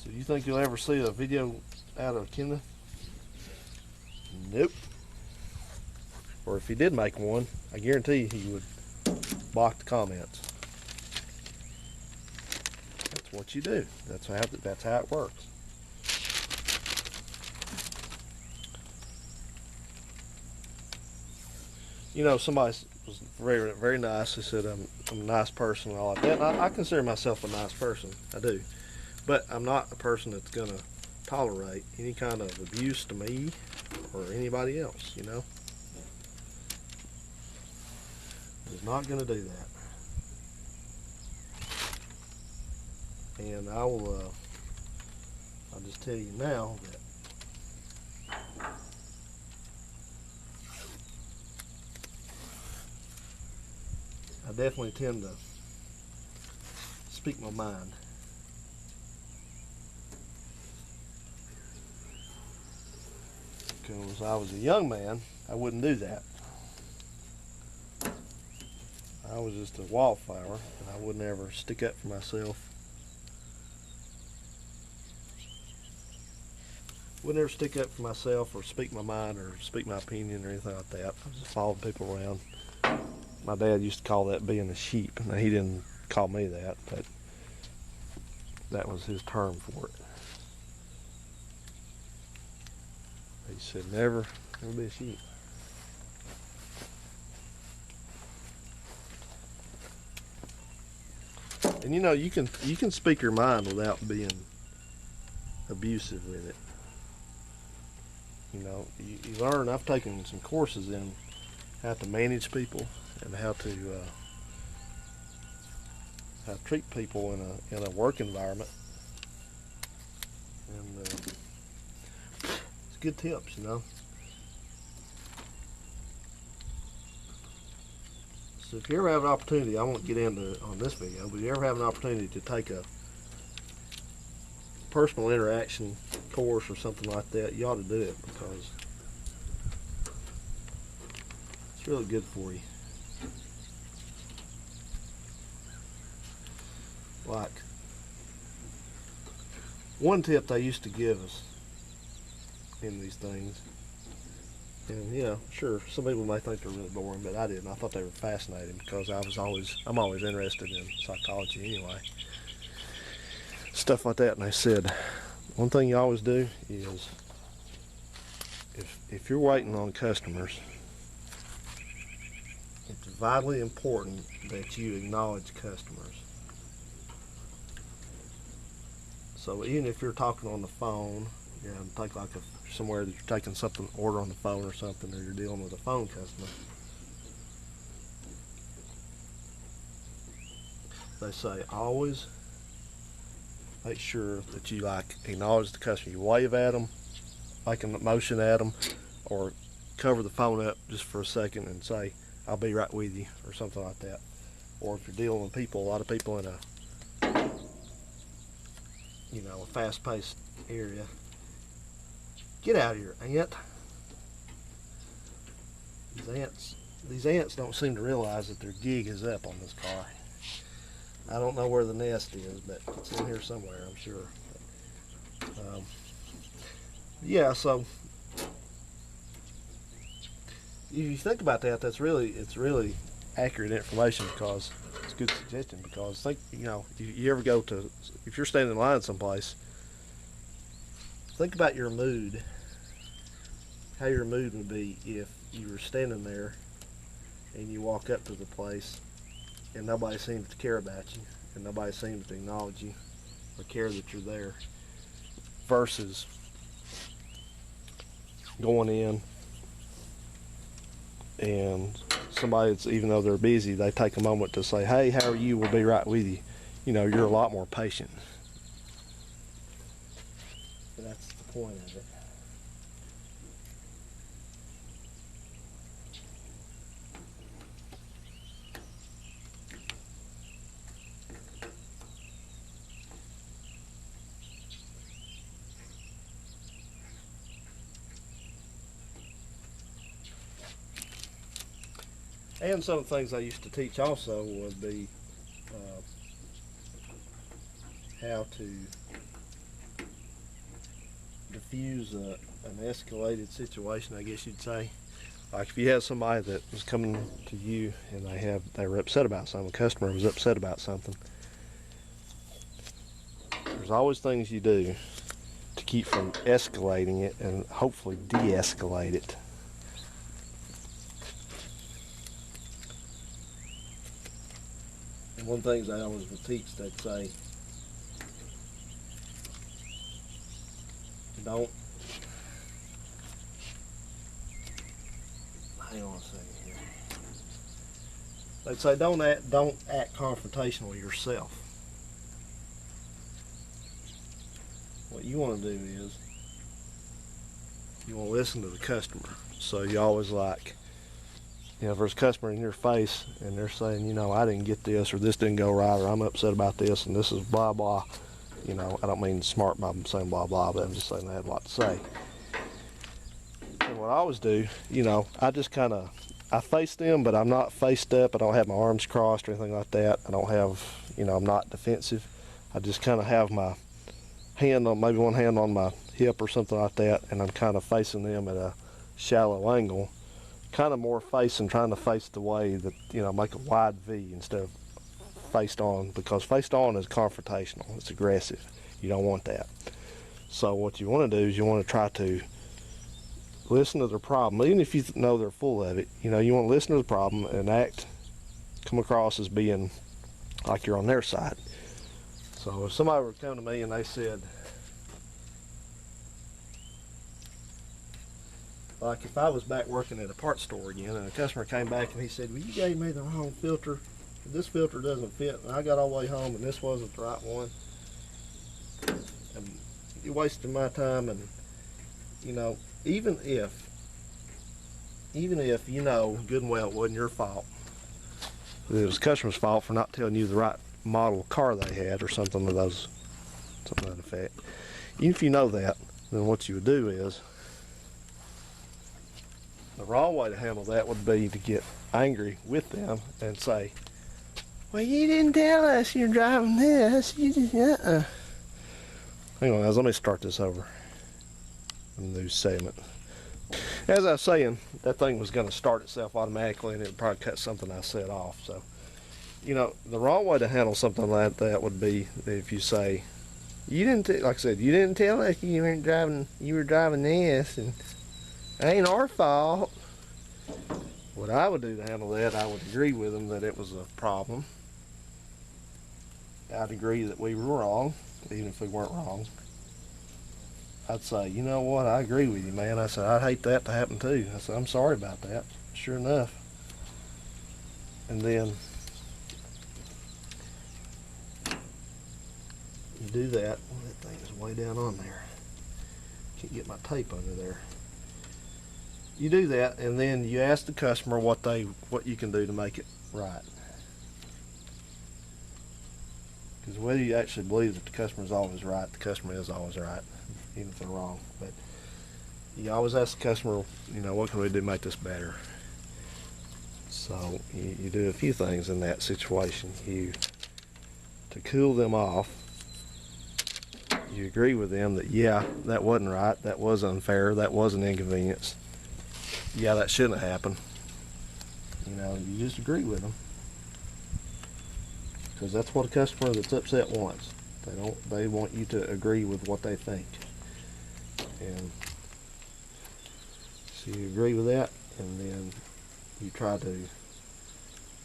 So you think you'll ever see a video out of Kenneth? Nope. Or if he did make one, I guarantee he would block the comments. That's what you do. That's how it works. Somebody was very, very nice. They said I'm a nice person and all like that. And I consider myself a nice person. I do. But I'm not a person that's going to tolerate any kind of abuse to me or anybody else, Is not going to do that. And I will I'll just tell you now that I definitely tend to speak my mind. Because I was a young man, I wouldn't do that. I was just a wildflower, and I would never stick up for myself. Would never stick up for myself or speak my mind or speak my opinion or anything like that. I just followed people around. My dad used to call that being a sheep. Now, he didn't call me that, but that was his term for it. He said, never be a sheep. And you know, you can speak your mind without being abusive with it. You know, you learn. I've taken some courses in how to manage people and how to treat people in a work environment. And it's good tips, you know. So if you ever have an opportunity, I won't get into it on this video, but if you ever have an opportunity to take a personal interaction course or something like that, you ought to do it, because it's really good for you. Like, one tip they used to give us in these things, and yeah, sure, some people may think they're really boring, but I didn't. I thought they were fascinating, because I'm always interested in psychology anyway. Stuff like that. And they said, one thing you always do is, if you're waiting on customers, it's vitally important that you acknowledge customers. So even if you're talking on the phone, you know, take like somewhere that you're taking something, order on the phone or something, or you're dealing with a phone customer, they say always make sure that you like acknowledge the customer. You wave at them, make a motion at them, or cover the phone up just for a second and say, "I'll be right with you," or something like that. Or if you're dealing with people, a lot of people in a fast-paced area, get out of here, ant. These ants don't seem to realize that their gig is up on this car. I don't know where the nest is, but it's in here somewhere, I'm sure. Yeah, so if you think about that, it's really accurate information, because it's a good suggestion. Because think, you ever go to, if you're standing in line someplace, think about your mood, how your mood would be if you were standing there and you walk up to the place and nobody seems to care about you, and nobody seems to acknowledge you or care that you're there, versus going in and somebody that's, even though they're busy, they take a moment to say, "Hey, how are you? We'll be right with you." You're a lot more patient. That's the point of it. And some of the things I used to teach also would be how to diffuse an escalated situation, I guess you'd say. Like if you had somebody that was coming to you and they were upset about something, a customer was upset about something, there's always things you do to keep from escalating it and hopefully de-escalate it. And one of the things I always would teach, they'd say, hang on a second here. They'd say, don't act confrontational yourself. what you want to do is you want to listen to the customer. So you always like, you know, if there's a customer in your face and they're saying, you know, I didn't get this, or this didn't go right, or I'm upset about this, and this is blah, blah. You know, I don't mean smart by saying blah, blah, but I'm just saying they have a lot to say. And what I always do, you know, I just kind of, I face them, but I'm not faced up. I don't have my arms crossed or anything like that. I don't have, you know, I'm not defensive. I just kind of have my hand on, maybe one hand on my hip or something like that, and I'm kind of facing them at a shallow angle, kind of more facing, trying to face the way that, you know, make a wide V instead of faced on, because faced on is confrontational, it's aggressive. You don't want that. So what you want to do is you want to try to listen to their problem, even if you know they're full of it. You know, you want to listen to the problem and come across as being like you're on their side. So if somebody were to come to me and they said, like if I was back working at a parts store again and a customer came back and he said, well, you gave me the wrong filter, this filter doesn't fit, and I got all the way home and this wasn't the right one, and you wasted my time. And you know, even if you know good and well it wasn't your fault, it was the customer's fault for not telling you the right model car they had or something to that effect. Even if you know that, then what you would do is, the wrong way to handle that would be to get angry with them and say, well, you didn't tell us you're driving this. You just, Hang on, guys, let me start this over. A new segment. As I was saying, that thing was going to start itself automatically, and it would probably cut something I said off. So, you know, the wrong way to handle something like that would be if you say, you didn't, like I said, you didn't tell us you were driving this, and it ain't our fault. What I would do to handle that, I would agree with them that it was a problem. I'd agree that we were wrong, even if we weren't wrong. I'd say, you know what, I agree with you, man. I said, I'd hate that to happen too. I said, I'm sorry about that, sure enough. And then you do that. Well, that thing is way down on there. Can't get my tape under there. You do that, and then you ask the customer what you can do to make it right. Because whether you actually believe that the customer is always right, the customer is always right, even if they're wrong. But you always ask the customer, you know, what can we do to make this better? So you do a few things in that situation. To cool them off, you agree with them that, yeah, that wasn't right, that was unfair, that was an inconvenience. Yeah, that shouldn't have happened. You know, you just agree with them. Because that's what a customer that's upset wants. They want you to agree with what they think. And so you agree with that, and then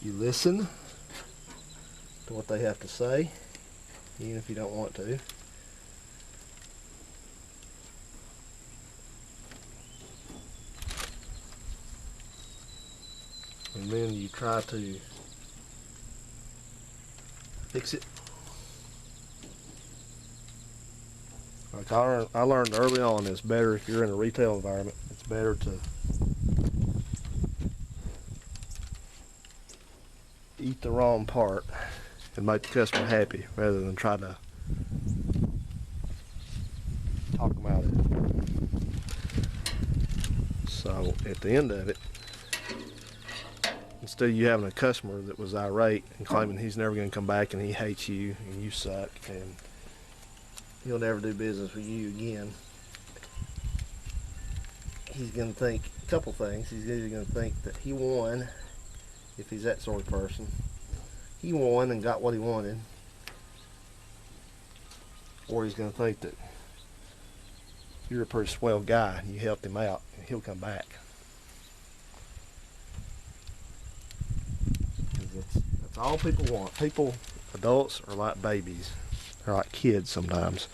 you listen to what they have to say, even if you don't want to. And then you try to fix it. Like I learned early on, it's better if you're in a retail environment, it's better to eat the wrong part and make the customer happy rather than try to talk them out of it. So at the end of it, instead of you having a customer that was irate and claiming he's never going to come back and he hates you and you suck and he'll never do business with you again, he's going to think a couple things. He's either going to think that he won, if he's that sort of person. He won and got what he wanted. Or he's going to think that you're a pretty swell guy and you helped him out and he'll come back. That's all people want. Adults are like babies. They're like kids sometimes.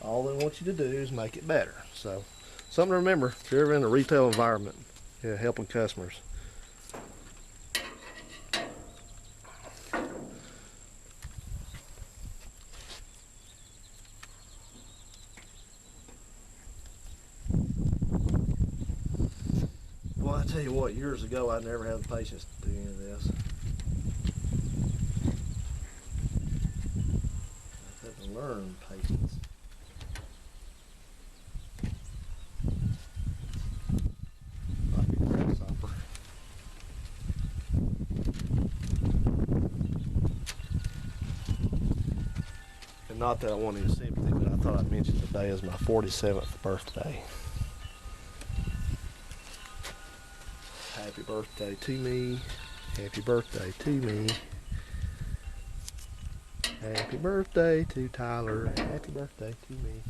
All they want you to do is make it better. So, something to remember if you're ever in a retail environment, helping customers. tell you what, years ago I never had the patience to do any of this. I had to learn patience. Like a grasshopper. And not that I want any sympathy, but I thought I'd mention today is my 47th birthday. Happy birthday to me. Happy birthday to me. Happy birthday to Tyler. Happy birthday to me.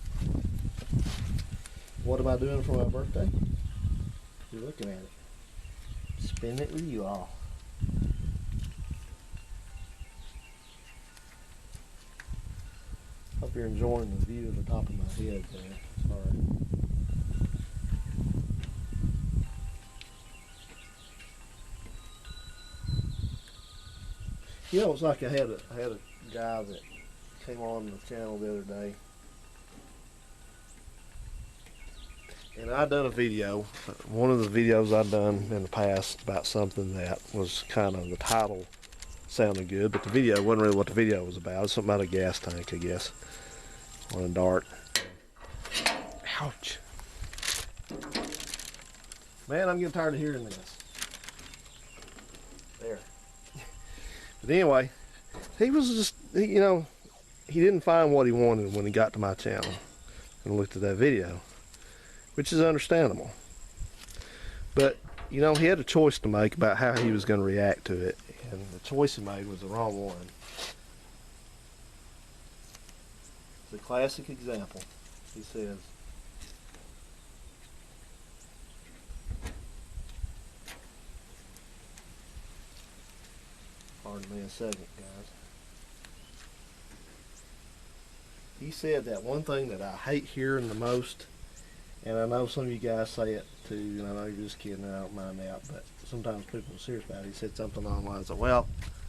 What am I doing for my birthday? You're looking at it. Spin it with you all. Hope you're enjoying the view of the top of my head there. Sorry. You know, it's like I had a guy that came on the channel the other day, and I'd done a video, one of the videos I'd done in the past about something that was kind of, the title sounded good, but the video wasn't really what the video was about. It was something about a gas tank, I guess, on a dart. Ouch. Man, I'm getting tired of hearing this. There. But anyway, he was just, you know, he didn't find what he wanted when he got to my channel and looked at that video, which is understandable. But, you know, he had a choice to make about how he was going to react to it, and the choice he made was the wrong one. It's a classic example. He says, pardon me a second, guys. He said that one thing that I hate hearing the most, and I know some of you guys say it too, and I know you're just kidding, and I don't mind that, but sometimes people are serious about it. He said something along the lines of, well,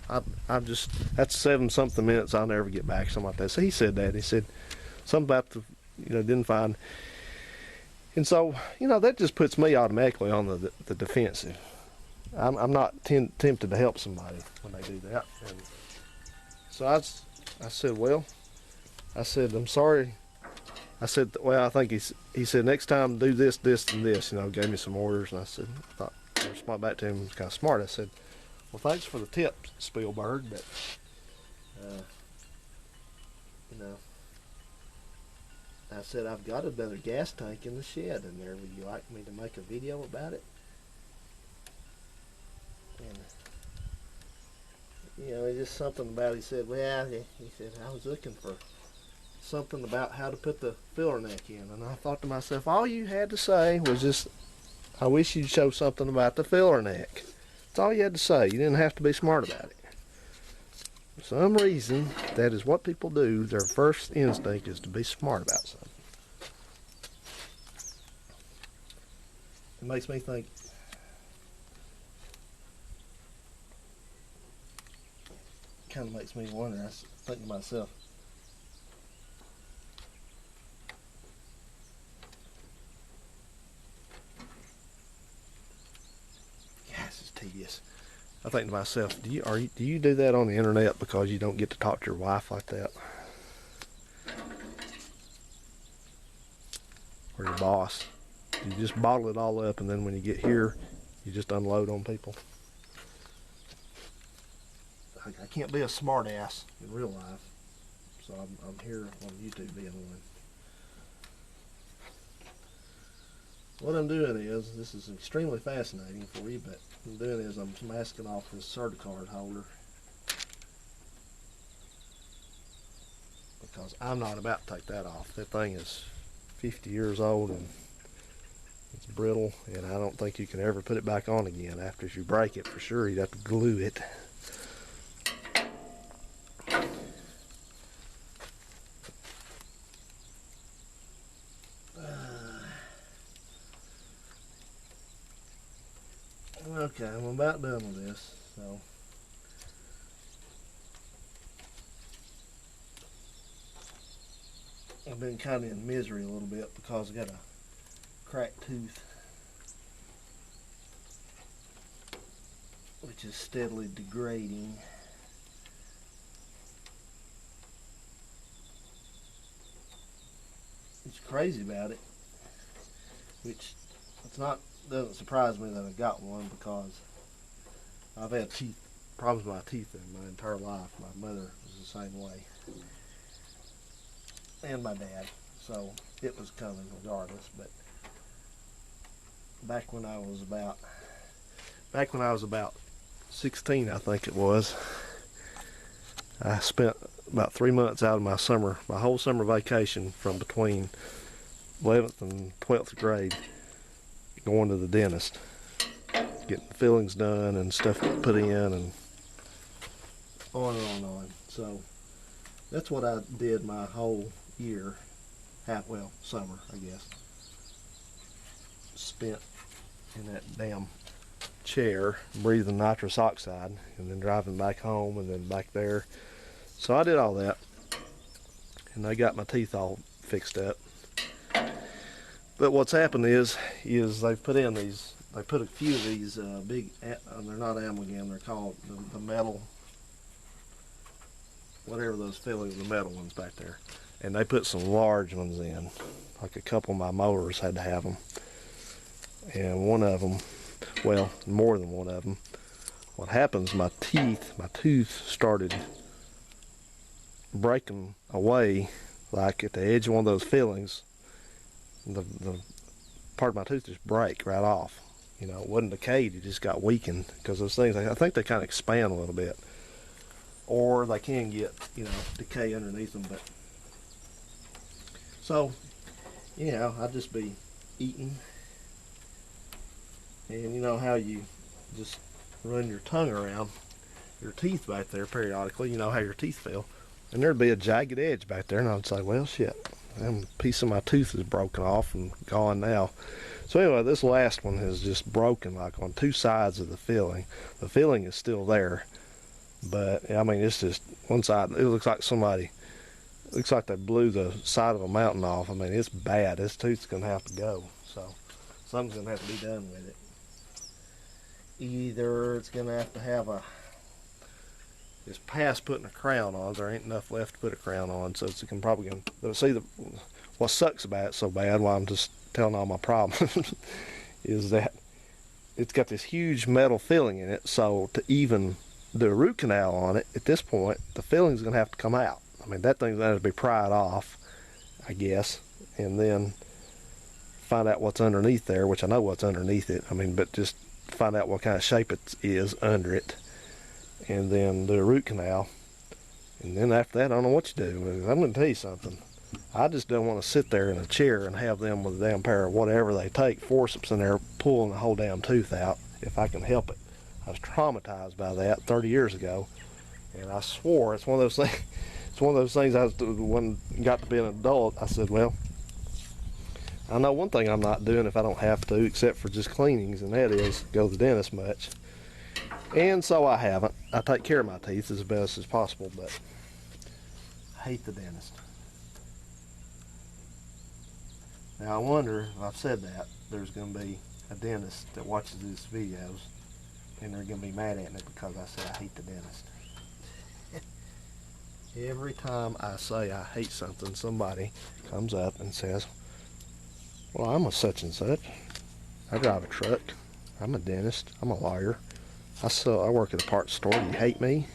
I just, that's 7-something minutes I'll never get back, something like that. So he said that. He said something about the, you know, didn't find. And so, you know, that just puts me automatically on the defensive. I'm not tempted to help somebody when they do that. And so I said, well, I said, I'm sorry. I said, well, I think he said, next time do this, this, and this. You know, gave me some orders. And I said, I thought, I responded back to him, was kind of smart. I said, well, thanks for the tip, Spielberg, but, you know, I said, I've got another gas tank in the shed in there. Would you like me to make a video about it? And, you know, it's just something about, he said, well, he said, I was looking for something about how to put the filler neck in. And I thought to myself, all you had to say was just, I wish you'd show something about the filler neck. That's all you had to say. You didn't have to be smart about it. For some reason, that is what people do. Their first instinct is to be smart about something. It makes me think, kind of makes me wonder. I think to myself, this is tedious. I think to myself, do you do that on the internet because you don't get to talk to your wife like that, or your boss? You just bottle it all up, and then when you get here, you just unload on people. I can't be a smart ass in real life, so I'm here on YouTube being one. What I'm doing is, this is extremely fascinating for you, but what I'm doing is I'm masking off this Certicard holder because I'm not about to take that off. That thing is 50 years old and it's brittle, and I don't think you can ever put it back on again. After, if you break it, for sure you'd have to glue it. Okay, I'm about done with this, so I've been kind of in misery a little bit because I got a cracked tooth. which is steadily degrading. What's crazy about it, which doesn't surprise me that I got one, because I've had problems with my teeth in my entire life. My mother was the same way, and my dad, so it was coming regardless. But back when I was about 16, I think it was, I spent about 3 months out of my whole summer vacation from between 11th and 12th grade going to the dentist, getting fillings done and stuff put in, and on and on and on. So that's what I did my whole year, summer, I guess, spent in that damn chair breathing nitrous oxide, and then driving back home and then back there. So I did all that, and they got my teeth all fixed up. But what's happened is they've put in these, they put a few of these big, they're not amalgam, they're called the metal, whatever those fillings, the metal ones back there. And they put some large ones in, like a couple of my molars had to have them. And one of them, well, more than one of them, what happens, my tooth started breaking away, like at the edge of one of those fillings. The part of my tooth just break right off. You know, it wasn't decayed, it just got weakened, because those things, I think they kind of expand a little bit, or they can get, decay underneath them. But so, I'd just be eating, and you know how you just run your tongue around your teeth back there periodically, you know how your teeth feel, and there'd be a jagged edge back there, and I'd say, well, shit, a piece of my tooth is broken off and gone now. So anyway, this last one has just broken, like on two sides of the filling. The filling is still there, but I mean, it's just one side. It looks like they blew the side of a mountain off. I mean, it's bad. This tooth's gonna have to go. So something's gonna have to be done with it. Either it's gonna have to have it's past putting a crown on. There ain't enough left to put a crown on, so it's probably gonna see what sucks about it so bad. Why I'm just telling all my problems is that it's got this huge metal filling in it. So to even do a root canal on it, at this point, the filling's gonna have to come out. I mean, that thing's gonna have to be pried off, I guess, and then find out what's underneath there, which I know what's underneath it. I mean, but just find out what kind of shape it is under it, and then do a root canal. And then after that, I don't know what you do. I'm going to tell you something. I just don't want to sit there in a chair and have them with a damn pair of whatever they take, forceps in there, pulling the whole damn tooth out if I can help it. I was traumatized by that 30 years ago, and I swore it's one of those things. It's one of those things. When I got to be an adult, I said, well, I know one thing I'm not doing if I don't have to, except for just cleanings, and that is go to the dentist much. And so I haven't. I take care of my teeth as best as possible, but I hate the dentist. Now I wonder, if I've said that, there's going to be a dentist that watches these videos, and they're going to be mad at me because I said I hate the dentist. Every time I say I hate something, somebody comes up and says, well, I'm a such and such. I drive a truck. I'm a dentist. I'm a lawyer. I work at a parts store. Do you hate me?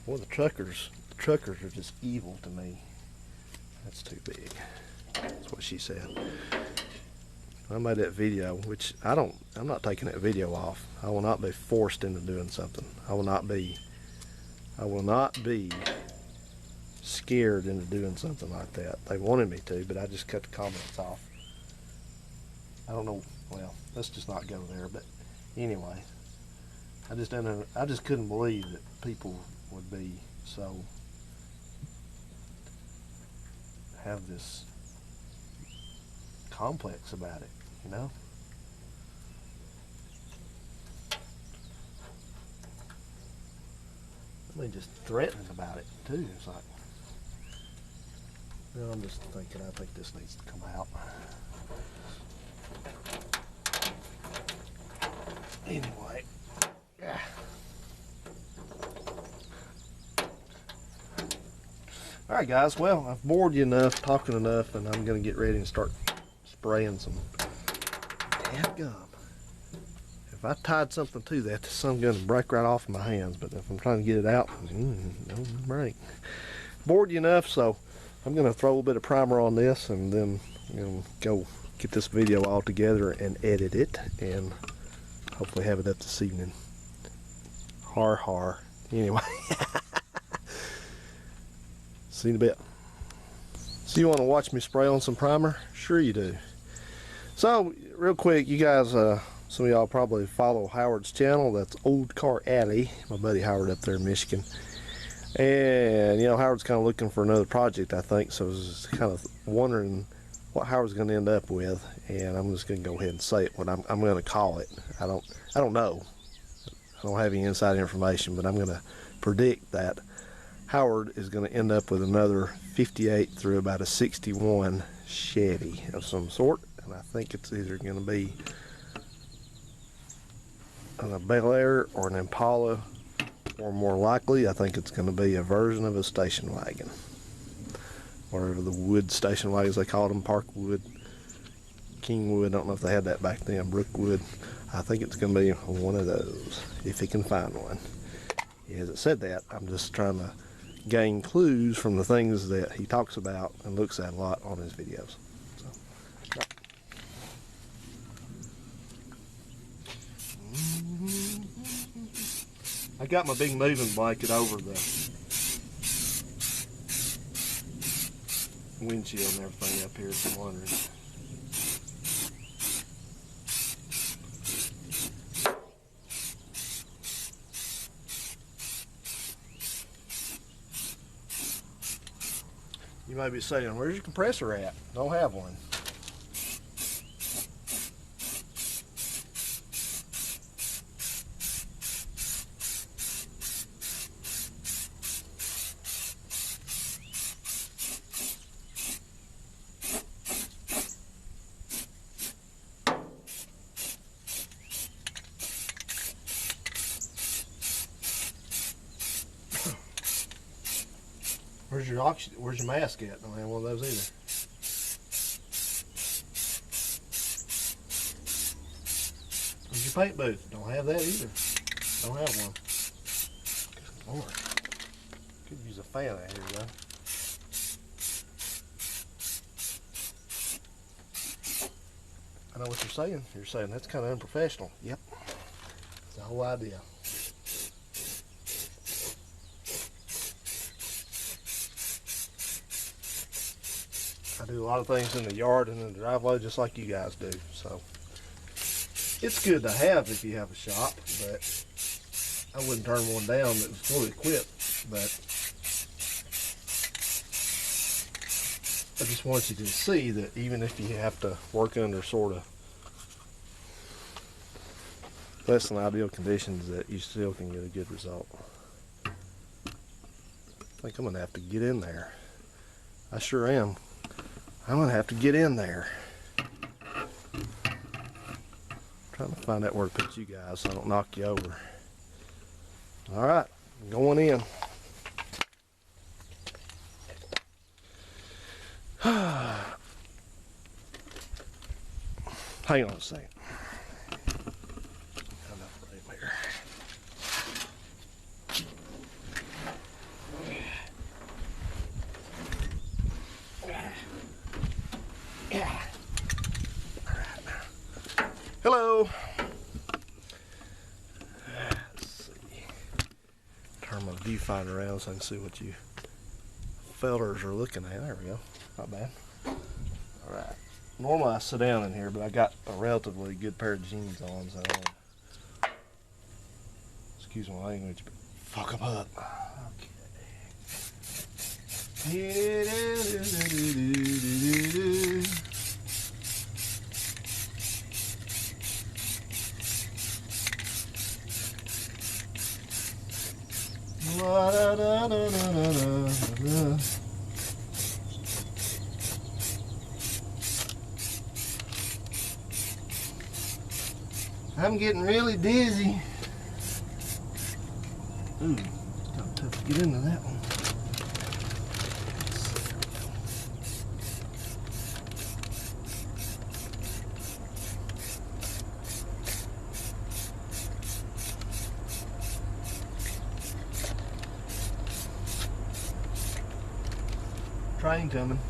Well, the truckers are just evil to me. That's too big. That's what she said. I made that video, which I'm not taking that video off. I will not be forced into doing something. I will not be scared into doing something like that. They wanted me to, but I just cut the comments off. I don't know. Well, let's just not go there. But anyway, I just couldn't believe that people would be so have this complex about it, you know. I mean, just threatening about it too. It's like, well, I'm just thinking, I think this needs to come out. Anyway. Yeah. Alright guys, well, I've bored you enough, talking enough, and I'm going to get ready and start spraying some damn gum. If I tied something to that, the sun's going to break right off in my hands, but if I'm trying to get it out, don't break. Bored you enough, so I'm going to throw a little bit of primer on this, and then go get this video all together and edit it, and hopefully have it up this evening. Har har. Anyway. See you in a bit. So you want to watch me spray on some primer? Sure you do. So real quick, you guys, some of y'all probably follow Howard's channel. That's Old Car Alley. My buddy Howard up there in Michigan. And you know, Howard's kind of looking for another project, I think. So I was kind of wondering what Howard's going to end up with, and I'm just going to go ahead and say it. What I'm going to call it. I don't know. I don't have any inside information, but I'm going to predict that Howard is going to end up with another 58 through about a 61 Chevy of some sort, and I think it's either going to be a Bel Air or an Impala, or more likely, I think it's going to be a version of a station wagon, whatever the wood station wagons they called them, Parkwood, Kingwood. I don't know if they had that back then, Brookwood. I think it's going to be one of those, if he can find one. He hasn't said that. I'm just trying to gain clues from the things that he talks about and looks at a lot on his videos. So, I got my big moving blanket over the windshield and everything up here, if you're wondering. You may be saying, where's your compressor at? Don't have one. Where's your mask at? Don't have one of those either. Where's your paint booth? Don't have that either. Don't have one. Good Lord. Could use a fan out here, though. I know what you're saying. You're saying that's kind of unprofessional. Yep. That's the whole idea. I do a lot of things in the yard and in the driveway just like you guys do, so it's good to have if you have a shop, but I wouldn't turn one down that was fully equipped. But I just want you to see that even if you have to work under sort of less than ideal conditions, that you still can get a good result. I think I'm going to have to get in there. I sure am. I'm going to have to get in there. Trying to find out where to put you guys so I don't knock you over. Alright, going in. Hang on a second. Enough room here. Hello. Let's see. Turn my viewfinder around so I can see what you fellers are looking at. There we go. Not bad. All right. Normally I sit down in here, but I got a relatively good pair of jeans on, so I don't, excuse my language, but fuck them up. Okay. I'm getting really dizzy. Ooh, it's kind of tough to get into that one. Train coming.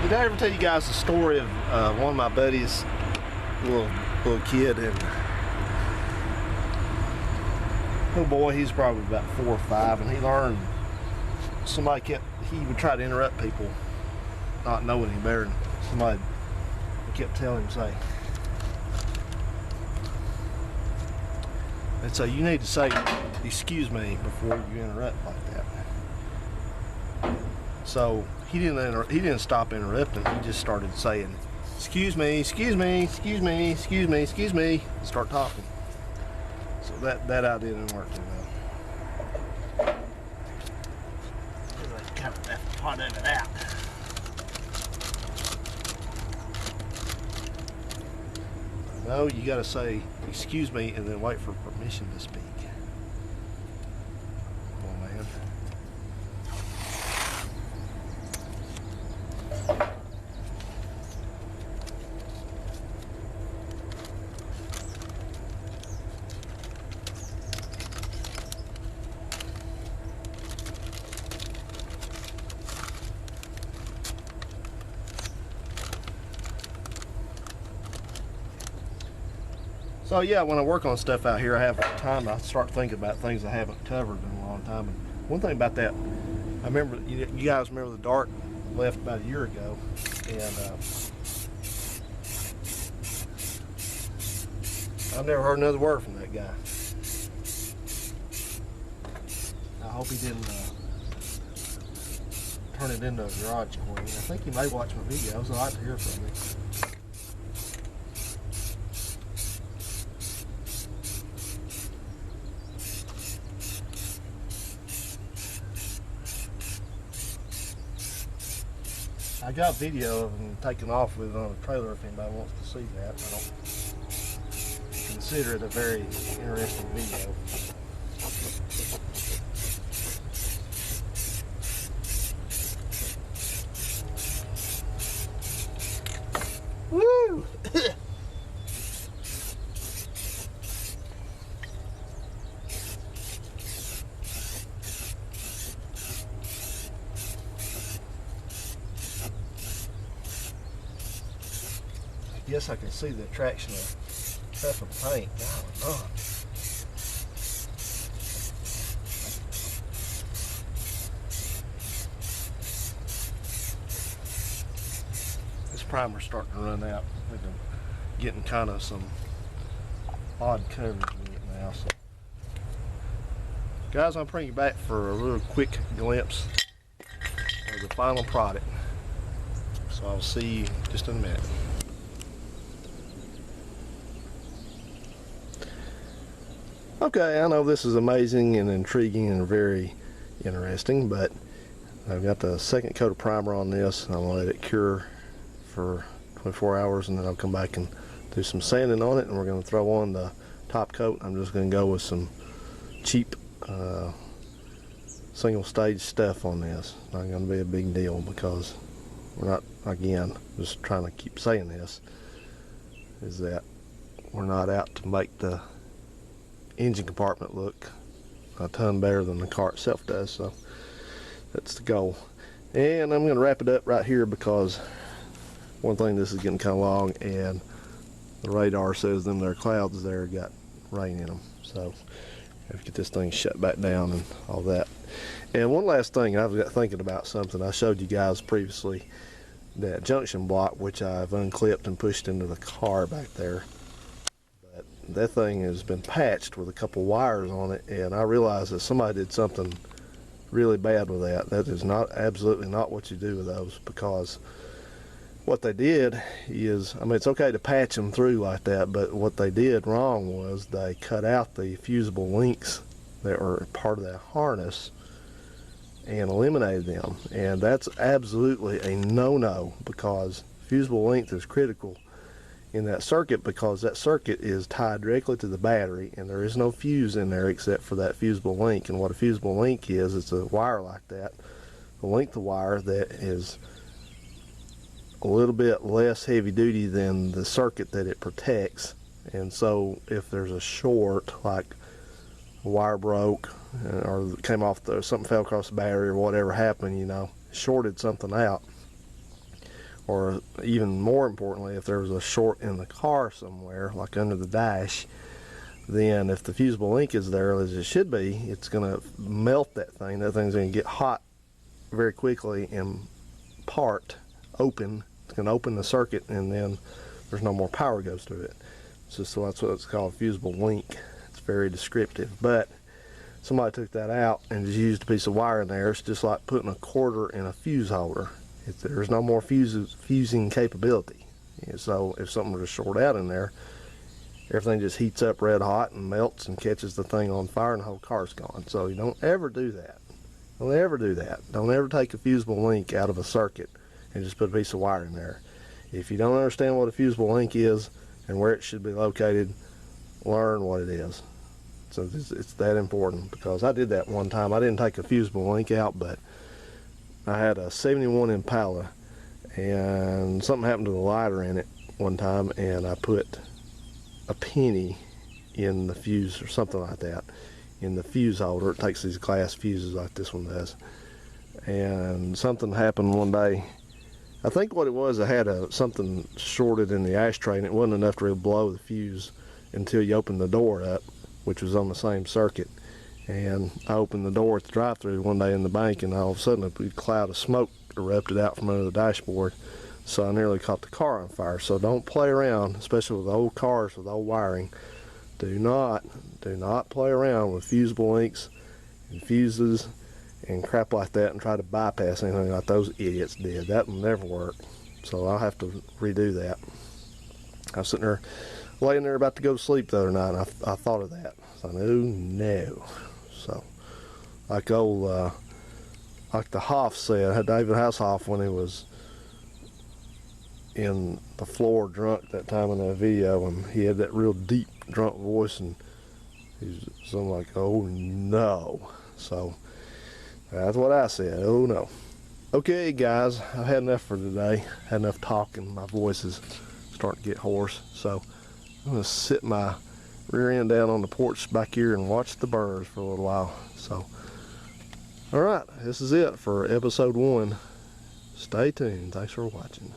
Did I ever tell you guys the story of one of my buddies, little kid, and oh boy, he's probably about 4 or 5, and he learned he would try to interrupt people, not knowing any better, and somebody kept telling him, say, and so you need to say, excuse me, before you interrupt like that. So he didn't stop interrupting. He just started saying, excuse me, excuse me, excuse me, excuse me, excuse me, and start talking. So that idea didn't work too well. Kind of left part of it out. No, you got to say, excuse me, and then wait for permission to speak. Come on, man. So yeah, when I work on stuff out here, I have time to start thinking about things I haven't covered in a long time. And one thing about that, I remember, you guys remember the Dart left about a year ago, and I've never heard another word from that guy. I hope he didn't turn it into a garage for me. I think he may watch my videos. I'd like to hear from him. I got video of him taking off with it on a trailer if anybody wants to see that. I don't consider it a very interesting video. Woo! Yes, I can see the attraction of pepper paint. God, this primer's starting to run out. I think I'm getting kind of some odd coverage with it now. So, guys, I'm bringing you back for a real quick glimpse of the final product. So I'll see you just in a minute. Okay, I know this is amazing and intriguing and very interesting, but I've got the second coat of primer on this, and I'm going to let it cure for 24 hours, and then I'll come back and do some sanding on it, and we're going to throw on the top coat. I'm just going to go with some cheap single stage stuff on this. Not going to be a big deal, because we're not, again, just trying to keep saying this, is that we're not out to make the engine compartment look a ton better than the car itself does. So that's the goal. And I'm going to wrap it up right here because one thing, this is getting kind of long, and the radar says them there clouds there got rain in them. So I have to get this thing shut back down and all that. And one last thing, I've got thinking about something. I showed you guys previously that junction block, which I've unclipped and pushed into the car back there. But that thing has been patched with a couple wires on it, and I realized that somebody did something really bad with that. That is absolutely not what you do with those, because what they did is, I mean, it's okay to patch them through like that, but what they did wrong was they cut out the fusible links that were part of that harness and eliminated them. And that's absolutely a no-no, because fusible length is critical in that circuit, because that circuit is tied directly to the battery, and there is no fuse in there except for that fusible link. And what a fusible link is, it's a wire like that, a length of wire that is a little bit less heavy duty than the circuit that it protects. And so if there's a short, like a wire broke or came off something fell across the battery or whatever happened, you know, shorted something out, or even more importantly, if there was a short in the car somewhere, like under the dash, then if the fusible link is there as it should be, it's going to melt that thing. That thing's going to get hot very quickly and open. It's going to open the circuit, and then there's no more power goes to it. So that's what it's called, fusible link. It's very descriptive. But somebody took that out and just used a piece of wire in there. It's just like putting a quarter in a fuse holder. There's no more fusing capability. And so if something were to short out in there, everything just heats up red hot and melts and catches the thing on fire, and the whole car's gone. So you don't ever do that. Don't ever do that. Don't ever take a fusible link out of a circuit and just put a piece of wire in there. If you don't understand what a fusible link is and where it should be located, learn what it is. So it's that important, because I did that one time. I didn't take a fusible link out, but I had a 71 Impala, and something happened to the lighter in it one time, and I put a penny in the fuse or something like that in the fuse holder. It takes these glass fuses like this one does, and something happened one day. I think what it was, I had something shorted in the ashtray, and it wasn't enough to really blow the fuse until you opened the door up, which was on the same circuit. And I opened the door at the drive-thru one day in the bank, and all of a sudden a big cloud of smoke erupted out from under the dashboard. So I nearly caught the car on fire. So don't play around, especially with old cars with old wiring. Do not play around with fusible links and fuses and crap like that and try to bypass anything like those idiots did. That will never work. So I'll have to redo that. I was sitting there, laying there about to go to sleep the other night, and I thought of that. So I knew, no. So, like the Hoff said, David Hasselhoff, when he was in the floor drunk that time in that video, and he had that real deep drunk voice, and he's something like, oh no. So that's what I said, oh no. Okay guys, I've had enough for today. Had enough talking. My voice is starting to get hoarse, so I'm gonna sit my rear end down on the porch back here and watch the birds for a little while. So, all right, this is it for episode 1. Stay tuned. Thanks for watching.